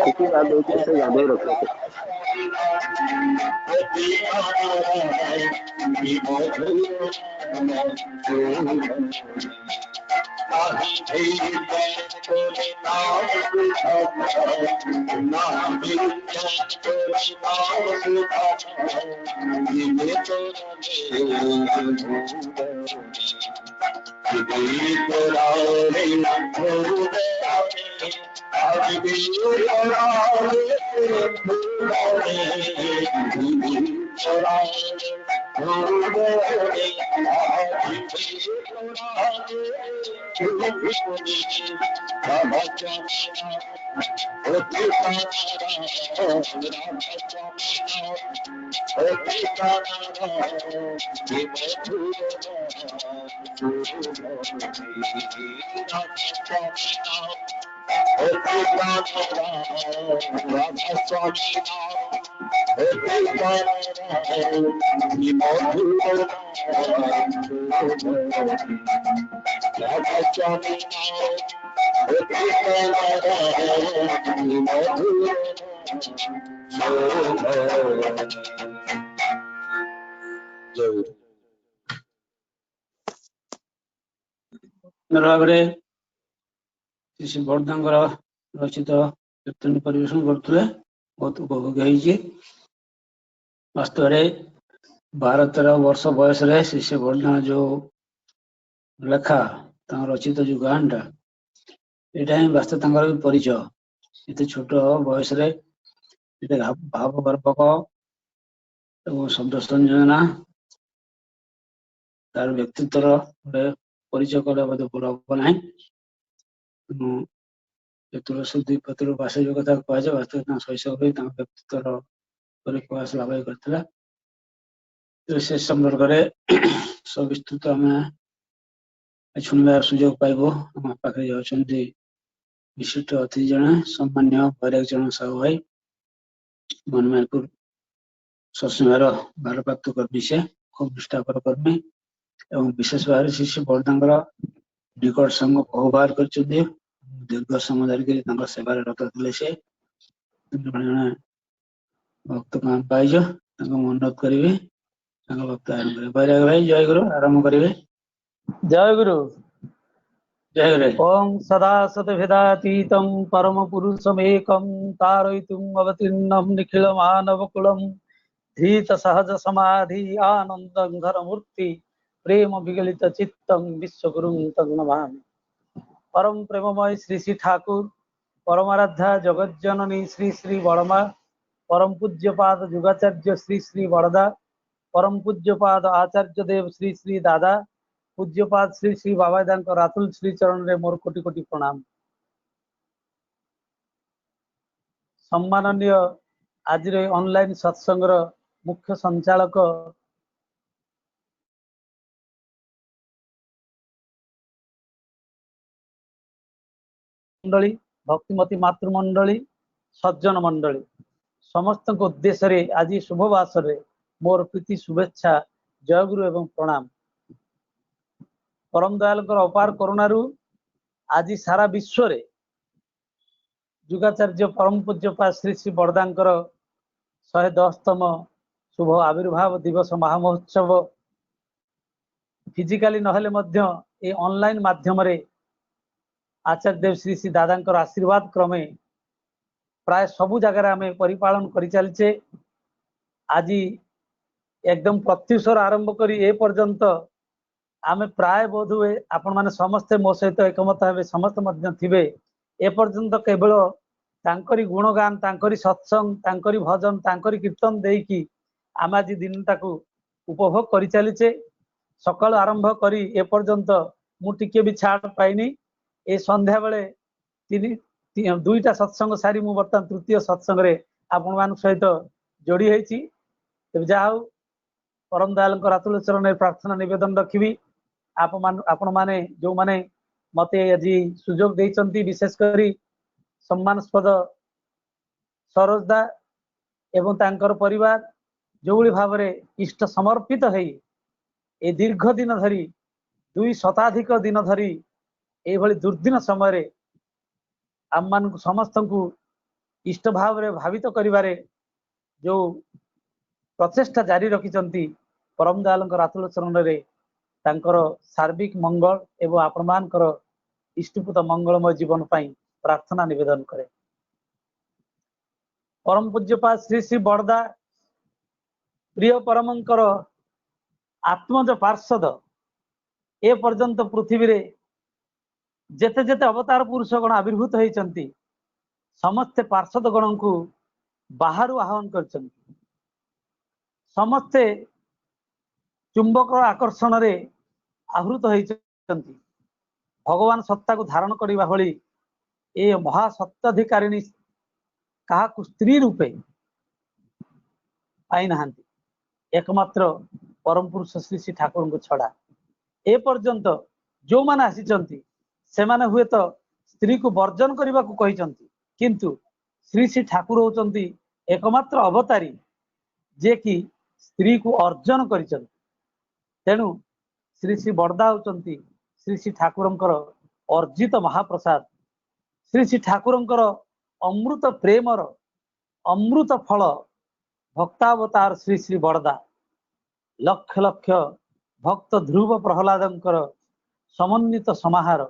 किसी बात होती है तो याद ही रखो। भावे श्री बड़दांगर रचित कीर्तन परिवेशन करते बहुत उपभोग होइए। वास्तव में 12-13 वर्ष बयस श्री बड़दांग जो लेखा रचित जो गानटा यहाँ ही वास्तव परिचय एत छोट बयस भाव गर्भक और शब्द संयोजना तार व्यक्तित्वर गोटे परिचय कला बोध पूरा हम ना। तुलसी द्विपति बास जो कथा कहुए वास्तव शैशव व्यक्तित्वर प्रयास लाभ करता से संपर्क में सविस्तृत आम शुणवार सुजोग पाइबू। आम पाखे अच्छा विशिष्ट अतिथि जन सम्मान्य बैराग चरण साहू भाई मनमायपुर सत्संगार भारप्राप्त कर्मी से खूब निष्ठापर कर्मी एवं विशेष भाव श्री बड़दांगर निकट संग बहुबार कर दीर्घ समय धरिक सेवार रत थे से जड़े भक्त पाइज अनुरोध करी भक्त आरम्भ करें। बैराग भाई जय गुरु आरम्भ करेंगे। जय गुरु। जय गुरु। ओम सदा सतभेदातीतं परम पुरुषमेकं तारयितुम् अवतीर्णं निखिल मानव कुलम धीत सहज समाधि आनंदं घरमूर्ति प्रेम विगलित चित्तं विश्वगुरुं तं नमामि। परम प्रेममय श्री श्री ठाकुर परमाराध्या जगज्जननी श्री श्री बड़मा परम पूज्यपाद जुगाचार्य श्री श्री बड़दा परम पूज्यपाद आचार्य देव श्री श्री दादा पूज्यपाद श्री श्री बाबादा रातुल श्री चरण रे मोर कोटि कोटि प्रणाम। सम्माननीय आज ऑनलाइन सत्संग मुख्य संचालक मंडली भक्तिमती मातृमंडली सज्जन मंडली समस्त उद्देश्य रे आज शुभवास मोर प्रीति शुभेच्छा जय गुरु एवं प्रणाम। परम दयाल अपार करुणारू आज सारा विश्व रे जुगाचार्य परम पूज्यपाद श्री श्री बड़दांकर 110तम शुभ आविर्भाव दिवस महामहोत्सव फिजिकाली नहले मध्य ए ऑनलाइन माध्यम रे आचार्य देव श्री श्री दादांकर आशीर्वाद क्रमे प्राय सबु जगार आम परिपालन कर चलचे। आज एकदम प्रत्युषर आरंभ करी ए पर्यंत आम प्राय बोध हुए आपण माने समस्ते मो सहित एकमत हे समस्त मध्य थिबे ए पर्यंत केवल तांकरी गुणगान तांकरी सत्संग तांकरी भजन तांकरी कीर्तन देकी आम आज दिन ताकू उपभोग कर चलीचे। सकाळु आरंभ करी एपर्यंत मु टिके भी छाड़ पाइनी। ए संध्या बेले दुईटा सत्संग सारी मु बर्तमान तृतीय सत्संग रे आपण मान सहित जोड़ी होईची। तब जा हूँ परम दयाल रातुल चरण प्रार्थना निवेदन रखी आपण माने जो माने मते आज सुजोग देइचंती विशेष करी सम्मानस्पद सरोज दा एवं तांकर परिवार जो भाव में इष्ट समर्पित है ए दीर्घ दिन धरी 2 शताधिक दिन धरी ये दुर्दिन समय आम मान समस्त को इष्ट भाव में भावित करिवारे जो प्रचेष्टा जारी रखिचंती परम दयाल रातुल चरण रे तांकर सार्विक मंगल एवं आपण मानकर इष्टपूत मंगलमय जीवन पाई प्रार्थना निवेदन करे। परम पूज्यपाद श्री श्री बड़दा प्रिय परमंकर आत्मज पार्षद ए पर्यंत पृथ्वी रे जेते जेते अवतार पुरुष गण आविर्भूत होती समस्ते पार्षद गण को बाहर आह्वान कर समस्ते चुंबक आकर्षण रे आहृत होती भगवान सत्ता को धारण करने भली ए महासत्ताधिकारिणी कहा स्त्री रूपे पाई नहांती एकमात्र परम पुरुष श्री श्री ठाकुर को छड़ा ए पर्यंत जो माने आसीचंती से माने हुए तो स्त्री को वर्जन करने को कहिचंती किंतु श्री श्री ठाकुर होचंती एकमात्र अवतारी जे कि स्त्री को अर्जन करिचंती। तेणु श्री श्री बड़दा होचंती श्री श्री ठाकुरंकर अर्जित महाप्रसाद श्री श्री ठाकुरंकर अमृत प्रेमर अमृत फल भक्तावतार श्री श्री बड़दा लक्ष लक्ष भक्त ध्रुव प्रहलादंकर समन्वित समाहार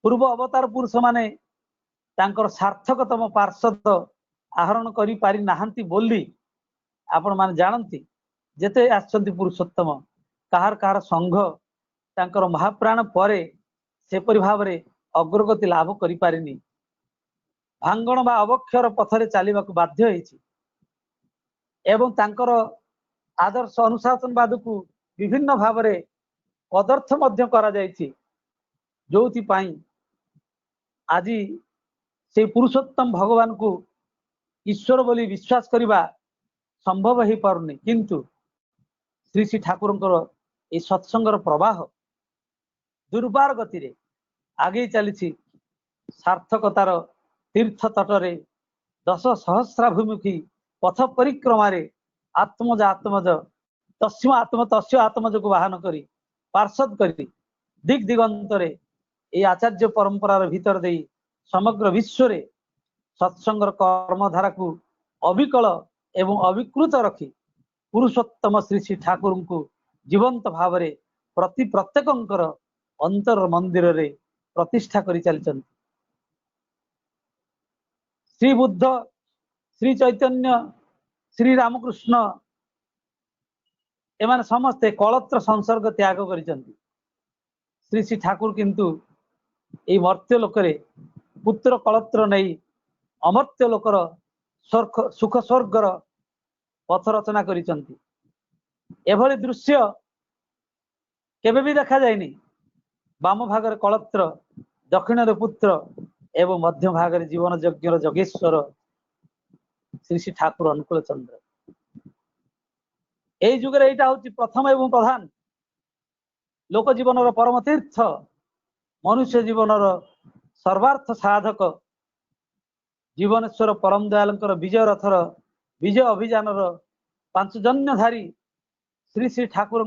पूर्व अवतार पुरुष माने तांकर सार्थकतम पार्षद आहरण करि पारि नाहंती बोली आपण माने जानती जेते आछंती पुरुषोत्तम कहार कहार संघ तांकर महाप्राण परे सेपरि भाव रे अग्रगति लाभ करि पारिनी भांगण बा अवक्षर पथरे चलवाक बाध्य होईछि एवं तांकर आदर्श अनुशासनवाद को विभिन्न भाव रे पदार्थ मध्य करा जायछि जोथि पाई आज से पुरुषोत्तम भगवान को ईश्वर बोली विश्वास करिबा संभव हो पारुनी किंतु श्री श्री ठाकुरंकर ए सत्संगर प्रवाह दुर्बार गति रे आगे चली सार्थकतार तीर्थ तटरे 10 सहस्राभिमुखी पथ परिक्रमा आत्मज आत्मज तस्म आत्म तस्य आत्मज को वाहन करी पार्षद करी दिग दिगंतरे ये आचार्य परंपरार भीतर दे समग्र विश्व रे सत्संगर कर्मधारा को अविकल एवं अविकृत रखी पुरुषोत्तम श्री श्री ठाकुर को जीवंत भाव में प्रति प्रत्येकंकर अंतर मंदिर रे प्रतिष्ठा करी चलचंती। श्री बुद्ध श्री चैतन्य श्री रामकृष्ण एमाने समस्ते कलत्र संसर्ग त्याग करिचंती श्री श्री ठाकुर किंतु ए मर्त्य लोकरे पुत्र कलत्र नहीं अमर्त्य लोकर सुख स्वर्गर पथ रचना करिचंती। एभली दृश्य केबे भी देखा जायनी बाम भागर कलत्र दक्षिण रे पुत्र एवं मध्य भागर जीवन यज्ञ जगेश्वर श्री श्री ठाकुर अनुकूल चंद्र यही जुगे यहाँ हूँ प्रथम एवं प्रधान लोक जीवन परम तीर्थ मनुष्य जीवन सर्वार्थ साधक जीवनेश्वर परम दयाल विजय रथर विजय अभियान 5 जन्यधारी श्री श्री ठाकुर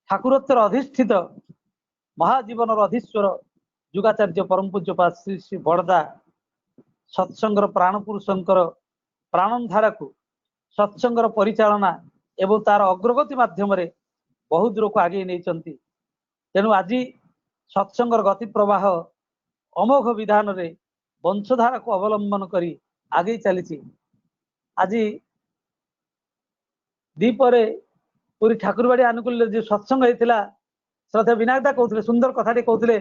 ठाकुरोत्तर अधिष्ठित महाजीवन अधीश्वर जुगाचार्य परम पूज्यपाद श्री श्री बड़दा सत्संगर प्राण पुरुषंकर प्राणधारा को सत्संगर परिचालना एवं तार अग्रगति माध्यम बहुत दूर को आगे नहीं चंती। तेणु आज सत्संगर गति प्रवाह अमोघ विधान रे वंशधारा को अवलंबन करी आगे चली। आज दीपरे पूरी ठाकुरबाड़ी आनुकूल्य जो सत्संग होता श्रद्धा विनायकदा कहते सुंदर कथाटे कहते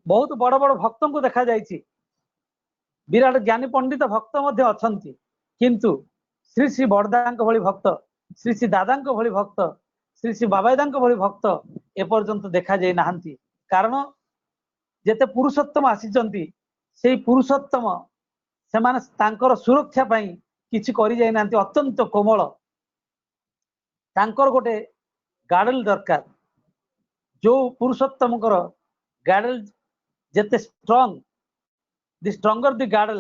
बहुत बड़ बड़ भक्त को देखा जायछि विराट ज्ञानी पंडित भक्त मध्य अछंती किंतु श्री श्री बड़दा भली भक्त श्री श्री दादा भली भक्त श्री श्री बाबादा भली भक्त एपर्यंत देखा जाई नाहंती। कारण जेते पुरुषोत्तम आसीचंती से पुरुषोत्तम से माने तांकर सुरक्षा पाई किछि करि जाई नाहंती। अत्यंत कोमल तांकर गोटे गाडल दरकार जो पुरुषोत्तम गाडल जेते स्ट्रॉन्ग द स्ट्रॉन्गर द गाडल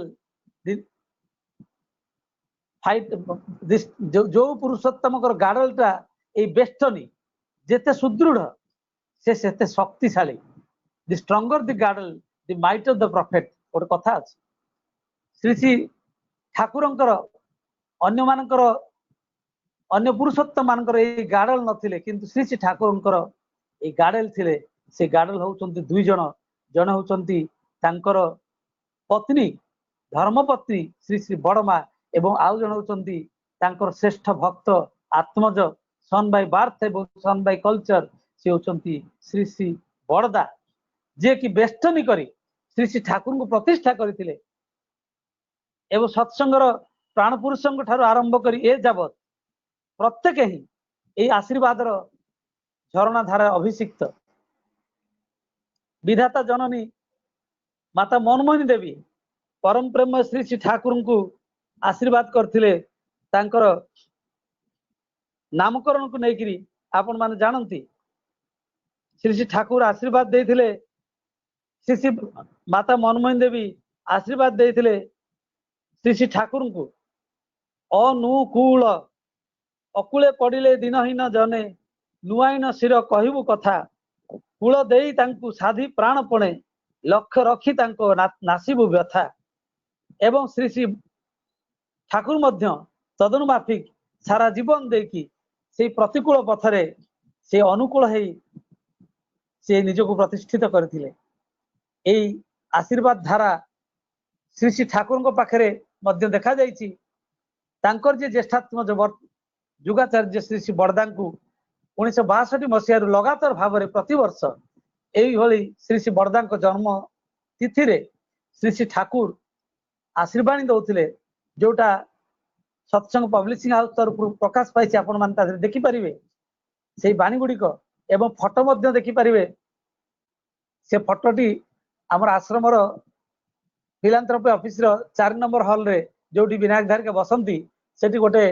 फाइट दिस जो पुरुषोत्तम गाडलटा ए बेष्टनी जेते सुदृढ़ से सेते शक्तिशाली। द स्ट्रॉन्गर द गाडल the might of the profit गोटे कथा अछि। श्री श्री ठाकुरंकर अन्य मानकर अन्य पुरुषोत्तम मानकर ए गाडल नथिले किंतु श्री श्री ठाकुरंकर ए गाडल थिले। से गाडल होउचंती दुई जण जण होउचंती तांकर पत्नी धर्मपत्नी श्री श्री बड़मा एवं आउ जण होउचंती तांकर श्रेष्ठ भक्त आत्मज सन बाय बार्थ एवं सन बाय कल्चर से होउचंती श्री श्री बड़दा जे कि बेष्टनी करी श्री श्री ठाकुर को प्रतिष्ठा करथिले एवं सत्संगर प्राण पुरुषों ठारू आरंभ करी ए जावत प्रत्येक ही ए आशीर्वाद झरणा धारा अभिषिक्त विधाता जननी माता मनमोहिनी देवी परम प्रेम श्री श्री ठाकुर को आशीर्वाद करथिले। तांकर नामकरण को लेकिरी आपण माने जानती श्री श्री ठाकुर आशीर्वाद देथिले। श्री श्री माता मनमोहिनी देवी आशीर्वाद देथिले श्री श्री ठाकुर को अनुकूल अकूले पड़िले दिनहीन जने नुआईन शिर कहबू कथा कूल देई तांकु साधी प्राण पणे लक्ष्य रखी तांको नासिबु व्यथा। एवं श्री श्री ठाकुर मध्य तदनुमाफिक सारा जीवन देखी से प्रतिकूल पथरे से अनुकूल है से निजको प्रतिष्ठित करथिले। एई आशीर्वाद धारा श्री श्री ठाकुर पाखरे मध्य देखा जाइछि। तांकर जे ज्येष्ठात्म जुगाचार्य श्री श्री बड़दा को 1962 मसीह लगातार भाव में प्रतिवर्ष यही श्री श्री बड़दा जन्म तिथि रे श्री श्री ठाकुर आशीर्वाणी दौले जोटा सत्संग पब्लिशिंग हाउस तरफ प्रकाश पाई आपण मान देखिपारे से बाणी गुड़िक एवं फोटो देखिपारे। से फोटोटी आमर आश्रमर फिलांथ्रोपी ऑफिस 4 नंबर हॉल रे जोटी विनायक धारिका बसंती सेठी गोटे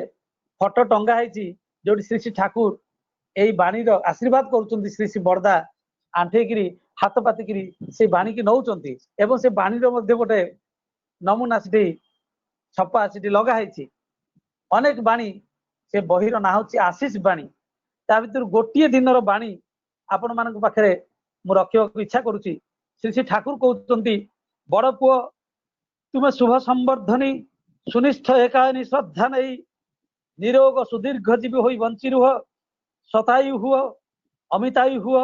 फोटो टंगा है जो श्री श्री ठाकुर यही बाणी आशीर्वाद करुँच। श्री श्री बड़दा आंठेकरी हाथ पातिकी से बाणी की नौकरी एवं से बाणी गोटे नमूना से छपा से लगाई। अनेक बाणी से बहीर ना हूँ आशीष बाणी ता भर गोटे दिन बाणी आपण मान पाखे मुझे रखा इच्छा करुच्ची। श्री श्री ठाकुर कहते बड़ पुओ तुम्हें शुभ संवर्धनी सुनिष्ठ एकायनी श्रद्धा नहीं निरोग सुदीर्घ जीवी हो बंची रुह शतायु हुआ अमितायु हुआ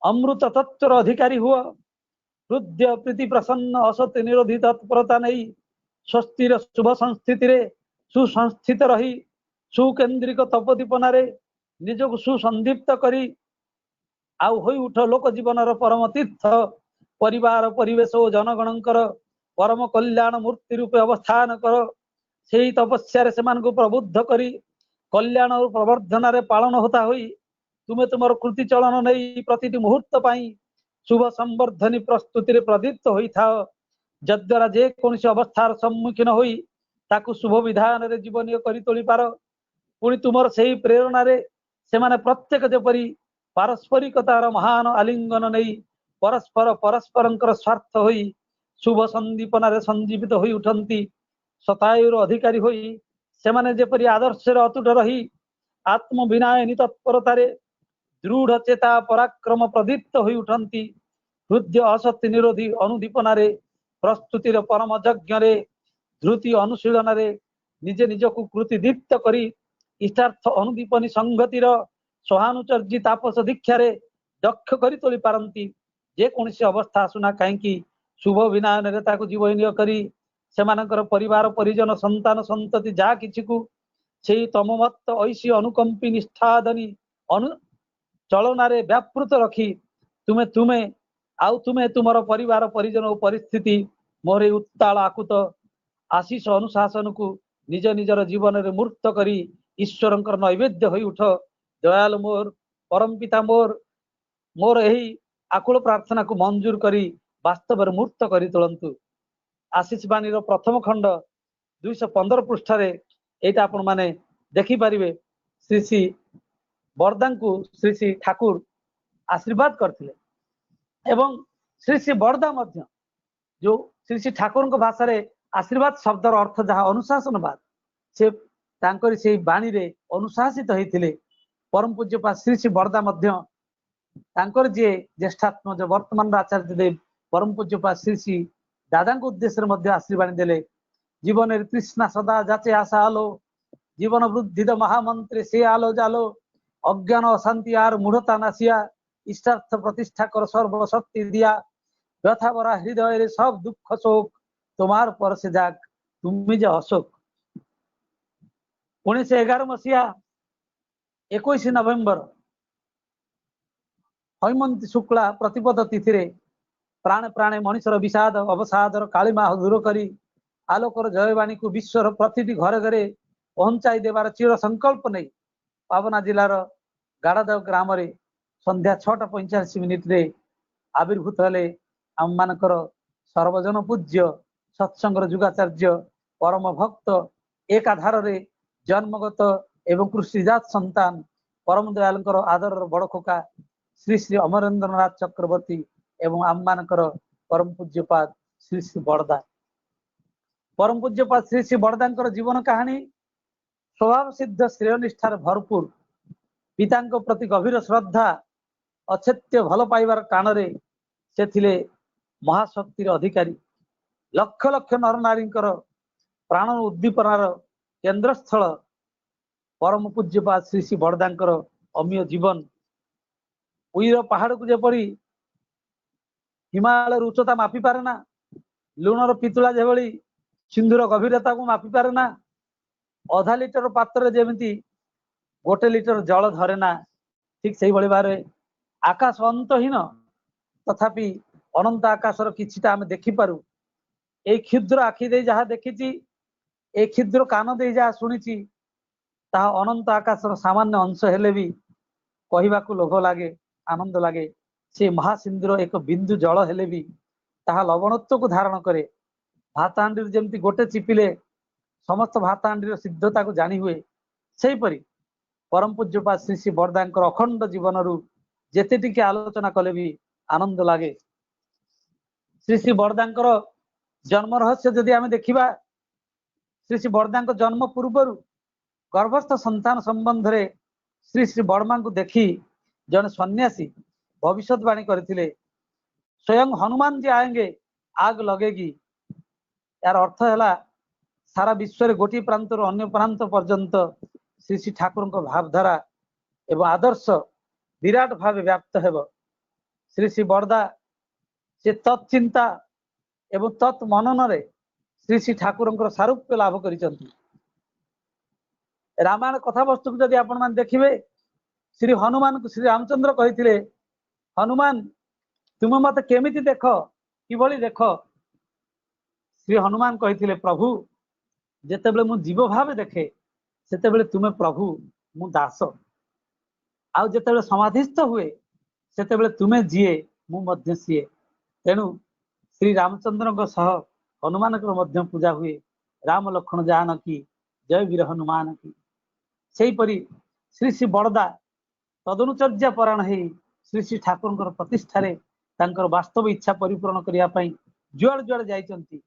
अमृत तत्वर अधिकारी हुआ हृदय प्रीति प्रसन्न असत निरोधी तत्परता नहीं स्वस्तिर शुभ संस्थिति रे सुसंस्थित रही सुकेन्द्रिक तपदीपनारे निजक सुसंदीप्त करी आउ होई उठ लोक जीवन परम तीर्थ परिवार परिवेश और जनगणकर परम कल्याण मूर्ति रूपे अवस्थान कर से तपस्या से प्रबुद्ध करी कल्याण और प्रवर्धन पालन होता हुई तुम्हें तुम कृति चलन नहीं प्रति मुहूर्त पाई शुभ संवर्धनी प्रस्तुति प्रदीप्त होता जद्वारा जेकोसी अवस्थार सम्मुखीन होई ताकू शुभ विधान रे जीवनीय करी तोली पार। पुणी तुमर से प्रेरणा रे सेमाने प्रत्येक जेपरी पारस्परिकतार महान आलिंगन नहीं परस्पर परस्पर स्वार्थ होई शुभ संदीपन संजीवित होई उठंती शतायुर अधिकारी होई सेमाने जेपरी आदर्श अतुट रही आत्म विनायनी तत्परतारे दृढ़ चेता पराक्रम प्रदीप्त होई उठंती हृदय असत्य निरोधी अनुदीपनारे प्रस्तुतिर परम यज्ञ रे धृति अनुशीलन रे निजे निजकु कृति दीप्त करी इष्टार्थ अनुदीपनी संगतिर सहानुचर्जी तापस दीक्षा रे दक्ष करी तोली पारंती जेकोसी अवस्था आसुना कहीं शुभ विनयन रे ताकु जीवनीय करी सेमानकर परिवार परिजन संतान संतति जा किछि को सेई तममत्त ऐसी अनुकंपी निष्ठादनी अनु चलनारे व्यापृत रखी तुम्हें तुम्हें आउ तुम्हें तुमर परिवार परिजन और परिस्थिति मोरे उत्ताल आकुत आशीष अनुशासन को निज निजर जीवन रे मूर्त करी ईश्वरंकर नैवेद्य होई उठ दयालु मोर परम पिता मोर मोर यही आकुल प्रार्थना को मंजूर करी वास्तव मूर्त करी तुलंतु। आशीष बाणी प्रथम खंड 215 पृष्ठ एटा आपण माने देखि पारिबे। श्री श्री बरदा को श्री श्री ठाकुर आशीर्वाद करथिले एवं श्री श्री बरदा मध्य जो श्री श्री ठाकुर भाषा रे आशीर्वाद शब्दर अर्थ जहाँ अनुशासनवाद से तांकरी से बाणी रे अनुशासित होइथिले। परम पूज्यपाद श्री श्री बरदा मध्य तांकर जे ज्येष्ठात्म जो वर्तमान आचार्य देव परम पूज्यपाद श्री श्री दादा उद्देश्य मध्य आशीर्वाणी देले। जीवन तृष्णा सदा जाचे आशा आलो जीवन वृद्धि महामंत्री से आलो जालो अज्ञान अशांति आर मूढ़ता नासिया इष्टार्थ प्रतिष्ठा कर सर्व शक्ति दिया व्यथा भरा हृदय रे सब दुख शोक तुम्हार पर से जाग तुम्हें जे अशोक। 1911 मसीहा 21 नवेम्बर हैमंती शुक्ला प्रतिपद तिथि रे प्राणे प्राणे मनुष्यर विषाद अवसादर कालीमा दूर करी आलोकर जयवाणी को विश्वर प्रतिटी घरे घरे पहुंचाई देवार चिर संकल्प नहीं पावना जिलार गाड़ादेव ग्राम रे संध्या 6:45 रे आविर्भूत हेले आम मानकर सर्वजन पूज्य सत्संगर जुगाचार्य परम भक्त एक आधार रे जन्मगत एवं कृषिजात संतान परम दयालंकर आदर बड़ खोका श्री श्री अमरेंद्रनाथ चक्रवर्ती एवं आम मानकर परम पूज्यपाद श्री श्री बरदा। परम पूज्यपाद श्री श्री बरदांकर जीवन कहानी स्वभाव सिद्ध श्रेय निष्ठार भरपूर पिता प्रति गभीर श्रद्धा अछेत्य भल पाइबार कान से थिले महाशक्तिर अधिकारी। लक्ष लक्ष नर नारी प्राण उद्दीपनार केन्द्रस्थल परम पूज्यपाद श्री श्री बरदांकर अमीय जीवन उईर पहाड़ को जेपरी हिमालय उच्चता मापी पारे ना लुणर पितुला जेभली सिंधुर गभीरता को मापी पारे ना अधा लिटर पात्र जेमिति गोटे लिटर जल धरे ना ठीक से भाव में आकाश अंतहीन तथापि अनंत आकाशर किछिटा आमे देखि पारू। ए क्षुद्र आखि दे जहाँ देखी ए क्षुद्र कान दे जहाँ शुणी ताहा अनंत आकाशर सामान्य अंश हेले भी कहवाकू लोभ लगे आनंद लगे। से महासिंधुर एक बिंदु जल हेले भी ताहा लवणत्व को धारण करे। भात हांडी जमती गोटे चिपिले समस्त भात हांडी सिद्धता को जानी हुए सेहीपरि परम पूज्यपाद श्री श्री बरदांकर अखंड जीवन रु जेते टिके आलोचना कले भी आनंद लगे। श्री श्री बरदांकर जन्म रहस्य जदि आमे देखिबा श्री श्री बरदांकर जन्म पूर्व गर्भस्थ संतान संबंध रे श्री श्री बर्मा को देखी जन सन्यासी भविष्यवाणी करथिले स्वयं हनुमान जी आएंगे आग लगेगी। यार अर्थ है सारा विश्व रे गोटी प्रांत अन्य प्रांत पर्यंत श्री श्री ठाकुर भावधारा एवं आदर्श विराट भाव व्याप्त हेब। श्री श्री बरदा से तत्चिंता एवं तत् मनन रे श्री श्री ठाकुर सारूप्य लाभ करिसंती। रामायण कथा वस्तु को जदि आपण मान देखिबे श्री हनुमान को श्री रामचंद्र कहिथिले हनुमान तुम मत केमिति देख किभली देख। श्री हनुमान कहिथिले प्रभु जेतेबेले मु जीव भाव देखे सेतेबेले तुमे प्रभु मु दास आउ जेतेबेले समाधिस्थ हुए सेतेबेले तुमे जिए मु मध्य सिए। तेणु श्री रामचंद्र सह हनुमान मध्य पूजा हुए। राम लक्ष्मण जानकी जय वीर हनुमान की। सेहीपरि श्री श्री बरदा तदनुचर्या परायण है श्री श्री ठाकुर प्रतिष्ठार वास्तव इच्छा परिपूरण करने जुआड़ जुआड़ जाइछंती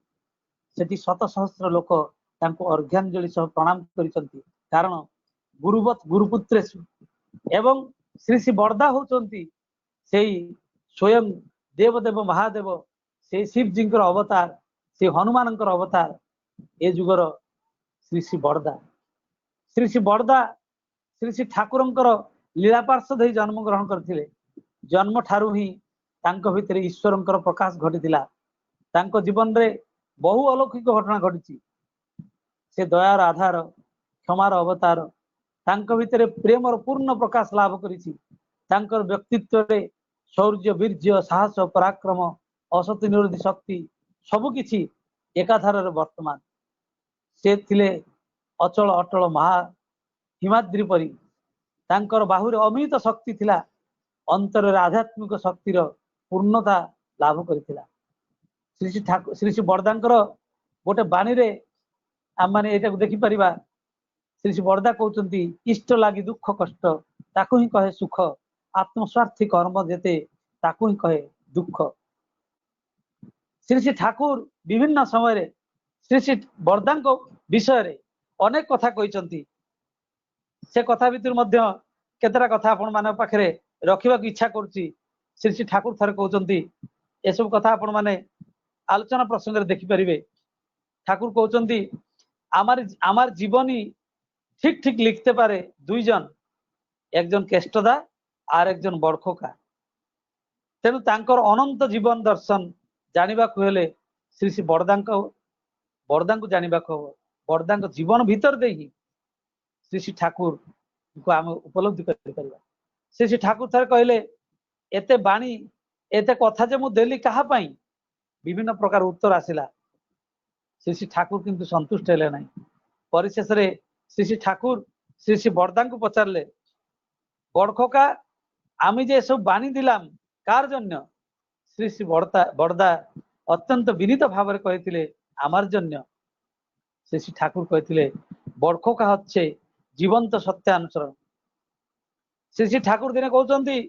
सेठी शत सहस्र लोक अर्घ्यांजलि सह प्रणाम करिसंती। कारण गुरुवत गुरुपुत्रे एवं श्री श्री बरदा होचंती सेही स्वयं देवदेव महादेव से शिव जी अवतार से हनुमान अवतार ए जुगर श्री श्री बरदा। श्री श्री बरदा श्री श्री ठाकुर लीला पार्षद ही जन्म ग्रहण करथिले। जन्म ठारू ही तांको भितरे ईश्वर प्रकाश घटीला। तांको जीवन रे बहु अलौकिक घटना घटी। से दयार आधार क्षमार अवतार तांको भितरे प्रेमर पूर्ण प्रकाश लाभ करिछि। तांकर व्यक्तित्व रे शौर्य वीर्य साहस पराक्रम असत निरोधी शक्ति सबकिछि एकाधार वर्तमान। से थिले अचल अटल हिमाद्री परी तांकर बाहुरे अमित शक्ति थिला, अंतर आध्यात्मिक शक्तिर पूर्णता लाभ करथिला। श्री श्री ठाकुर श्री श्री बरदांकर गोटे बाणी रे आम माने एटा देखि परिबा। श्री श्री बरदा कहउचंती इष्ट लागि दुख कष्ट ताकू ही कहे सुख, आत्मस्वार्थी कर्म जेते ताकू ही कहे दुख। श्री श्री ठाकुर विभिन्न समय रे श्री श्री बरदांक विषय रे अनेक कथा कहिचंती। से कथा भितर मध्य केतरा कथा आपण माने पाखरे रखिबा की इच्छा करछि। श्री श्री ठाकुर थरे कहउचंती ए सब कथा आपण माने आलोचना प्रसंग रे देखि परिबे। ठाकुर कहउचंती आमार जीवनी ठीक ठीक लिखते पारे दुई जन, एक जन केष्टदा और एक जन बड़खोका। तेणु तांकर अनंत जीवन दर्शन जानिबा को हेले श्री श्री बरदा को जानिबा को बरदा जीवन भीतर देही श्री श्री ठाकुर को आम उपलब्धि कर परिबा। श्री श्री ठाकुर थरे कहले एते बाणी एते कथा जे मु देली कहा पई, विभिन्न प्रकार उत्तर आसिला। श्री श्री ठाकुर किंतु संतुष्ट हेले नहीं। परिशेष रे श्री श्री ठाकुर श्री श्री बरदा को पचारले, बड़खोका आमी जे सब बाणी दिलाम कार जन्य? श्री श्री बरदा अत्यंत विनीत भाव में कहते आमार जन्य। श्री श्री ठाकुर कहते बड़खोका हे जीवंत सत्यानुसरण। श्री श्री ठाकुर दिने कहते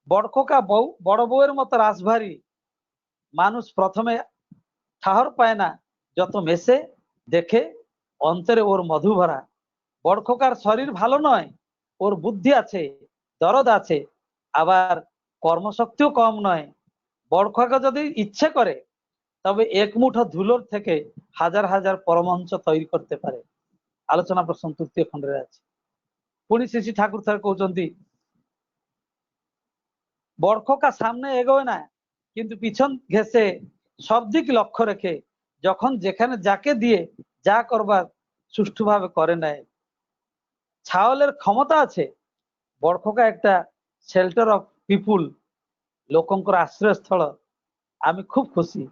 बड़खोका बड़ बउर मत रासभारी, मानुष प्रथमे ठाहर पाए ना যত মেশে দেখে অন্তরে ওর মধু ভরা। বড়খোকার শরীর ভালো নয়, ওর বুদ্ধি আছে, দরদ আছে, আবার কর্মশক্তিও কম নয়। বড়খোকা যদি ইচ্ছে করে তবে এক মুঠো ধুলোর থেকে হাজার হাজার পরমহংস তৈরি করতে পারে। আলোচনা প্রসঙ্গ তৃতীয় খণ্ডে আছে। পুনি শ্রী শ্রী ঠাকুর স্যার কହୁଛନ୍ତି বড়খোকা সামনে এগোয় না, কিন্তু পিছন ঘেসে সব দিক লক্ষ্য রেখে যখন যেখানে যাকে দিয়ে যা করবার সুষ্ঠুভাবে করে নেয়। ছাওলের ক্ষমতা আছে, বড়খোকা একটা শেল্টার অফ পিপুল, লোকঙ্কর আশ্রয়স্থল। আমি খুব খুশি।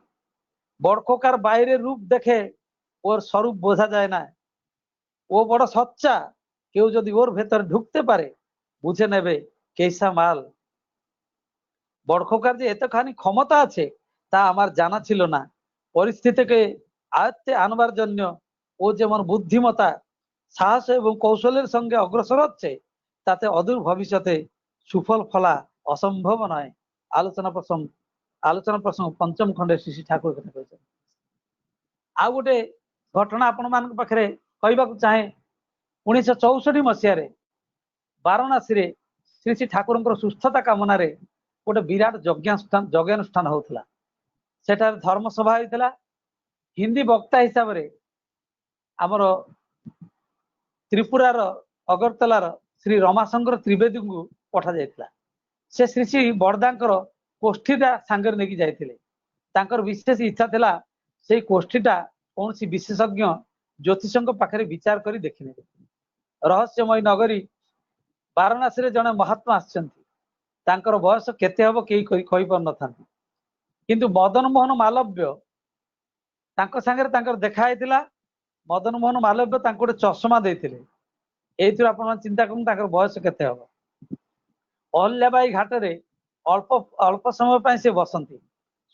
বড়খোকার বাইরে রূপ দেখে ওর স্বরূপ বোঝা যায় না। ও বড় সচ্চা, কেউ যদি ওর ভেতরে ঢুকতে পারে বুঝে নেবে কেসা মাল। বড়খোকার যে এতখানি ক্ষমতা আছে তা আমার জানা ছিল না। পরিস্থিতিকে আয়ত্তে আনবার জন্য ও যেমন বুদ্ধিমতা, সাহস এবং কৌশলের সঙ্গে অগ্রসর হচ্ছে, তাতে অদূর ভবিষ্যতে সুফল ফলা অসম্ভব নয়। আলোচনা প্রসঙ্গ পঞ্চম খণ্ডে শ্রী শ্রী ঠাকুর কথা କହିଛନ୍ତି। ଆଉ ଗୋଟେ ଘଟଣା ଆପଣ ମାନଙ୍କ ପାଖରେ କହିବାକୁ ଚାହେଁ। 1964 ମସିହାରେ ବାରାଣାସୀରେ ଶ୍ରୀ ଶ୍ରୀ ଠାକୁରଙ୍କର ସୁସ୍ଥତା କାମନାରେ ଗୋଟେ ବିରାଟ ଯଜ୍ଞାନୁଷ୍ଠାନ ହଉଥିଲା। ସେଠାରେ ଧର୍ମସଭା ହେଇଥିଲା। ହିନ୍ଦୀ ବକ୍ତା ହିସାବରେ ଆମର ତ୍ରିପୁରାର ଅଗରତଲାର ଶ୍ରୀ ରମାଶଙ୍କର ତ୍ରିବେଦୀଙ୍କୁ ପଠାଯାଇଥିଲା। ସେ ଶ୍ରୀ ଶ୍ରୀ ବରଦାଙ୍କର କୋଷ୍ଠୀଟା ସାଙ୍ଗରେ ନେଇକି ଯାଇଥିଲେ। ତାଙ୍କର ବିଶେଷ ଇଚ୍ଛା ଥିଲା ସେଇ କୋଷ୍ଠୀଟା କୌଣସି ବିଶେଷଜ୍ଞ ଜ୍ୟୋତିଷଙ୍କ ପାଖରେ ବିଚାର କରି ଦେଖିନେବେ। ରହସ୍ୟମୟ ନଗରୀ ବାରାଣାସୀରେ ଜଣେ ମହାତ୍ମା ଆସିଛନ୍ତି। ତାଙ୍କର ବୟସ କେତେ ହବ କେହି କହିପାରୁନଥାନ୍ତି। କିନ୍ତୁ ମଦନ ମୋହନ ମାଲବ୍ୟ ତାଙ୍କ ସାଙ୍ଗରେ ତାଙ୍କର ଦେଖା ହେଇଥିଲା। ମଦନ ମୋହନ ମାଲବ୍ୟ ତାଙ୍କୁ ଗୋଟେ ଚଷମା ଦେଇଥିଲେ। ଏଇଥିରୁ ଆପଣ ଚିନ୍ତା କରନ୍ତୁ ତାଙ୍କର ବୟସ କେତେ ହବ। ଅହଲ୍ୟାବାଇ ଘାଟରେ ଅଳ୍ପ ସମୟ ପାଇଁ ସେ ବସନ୍ତି।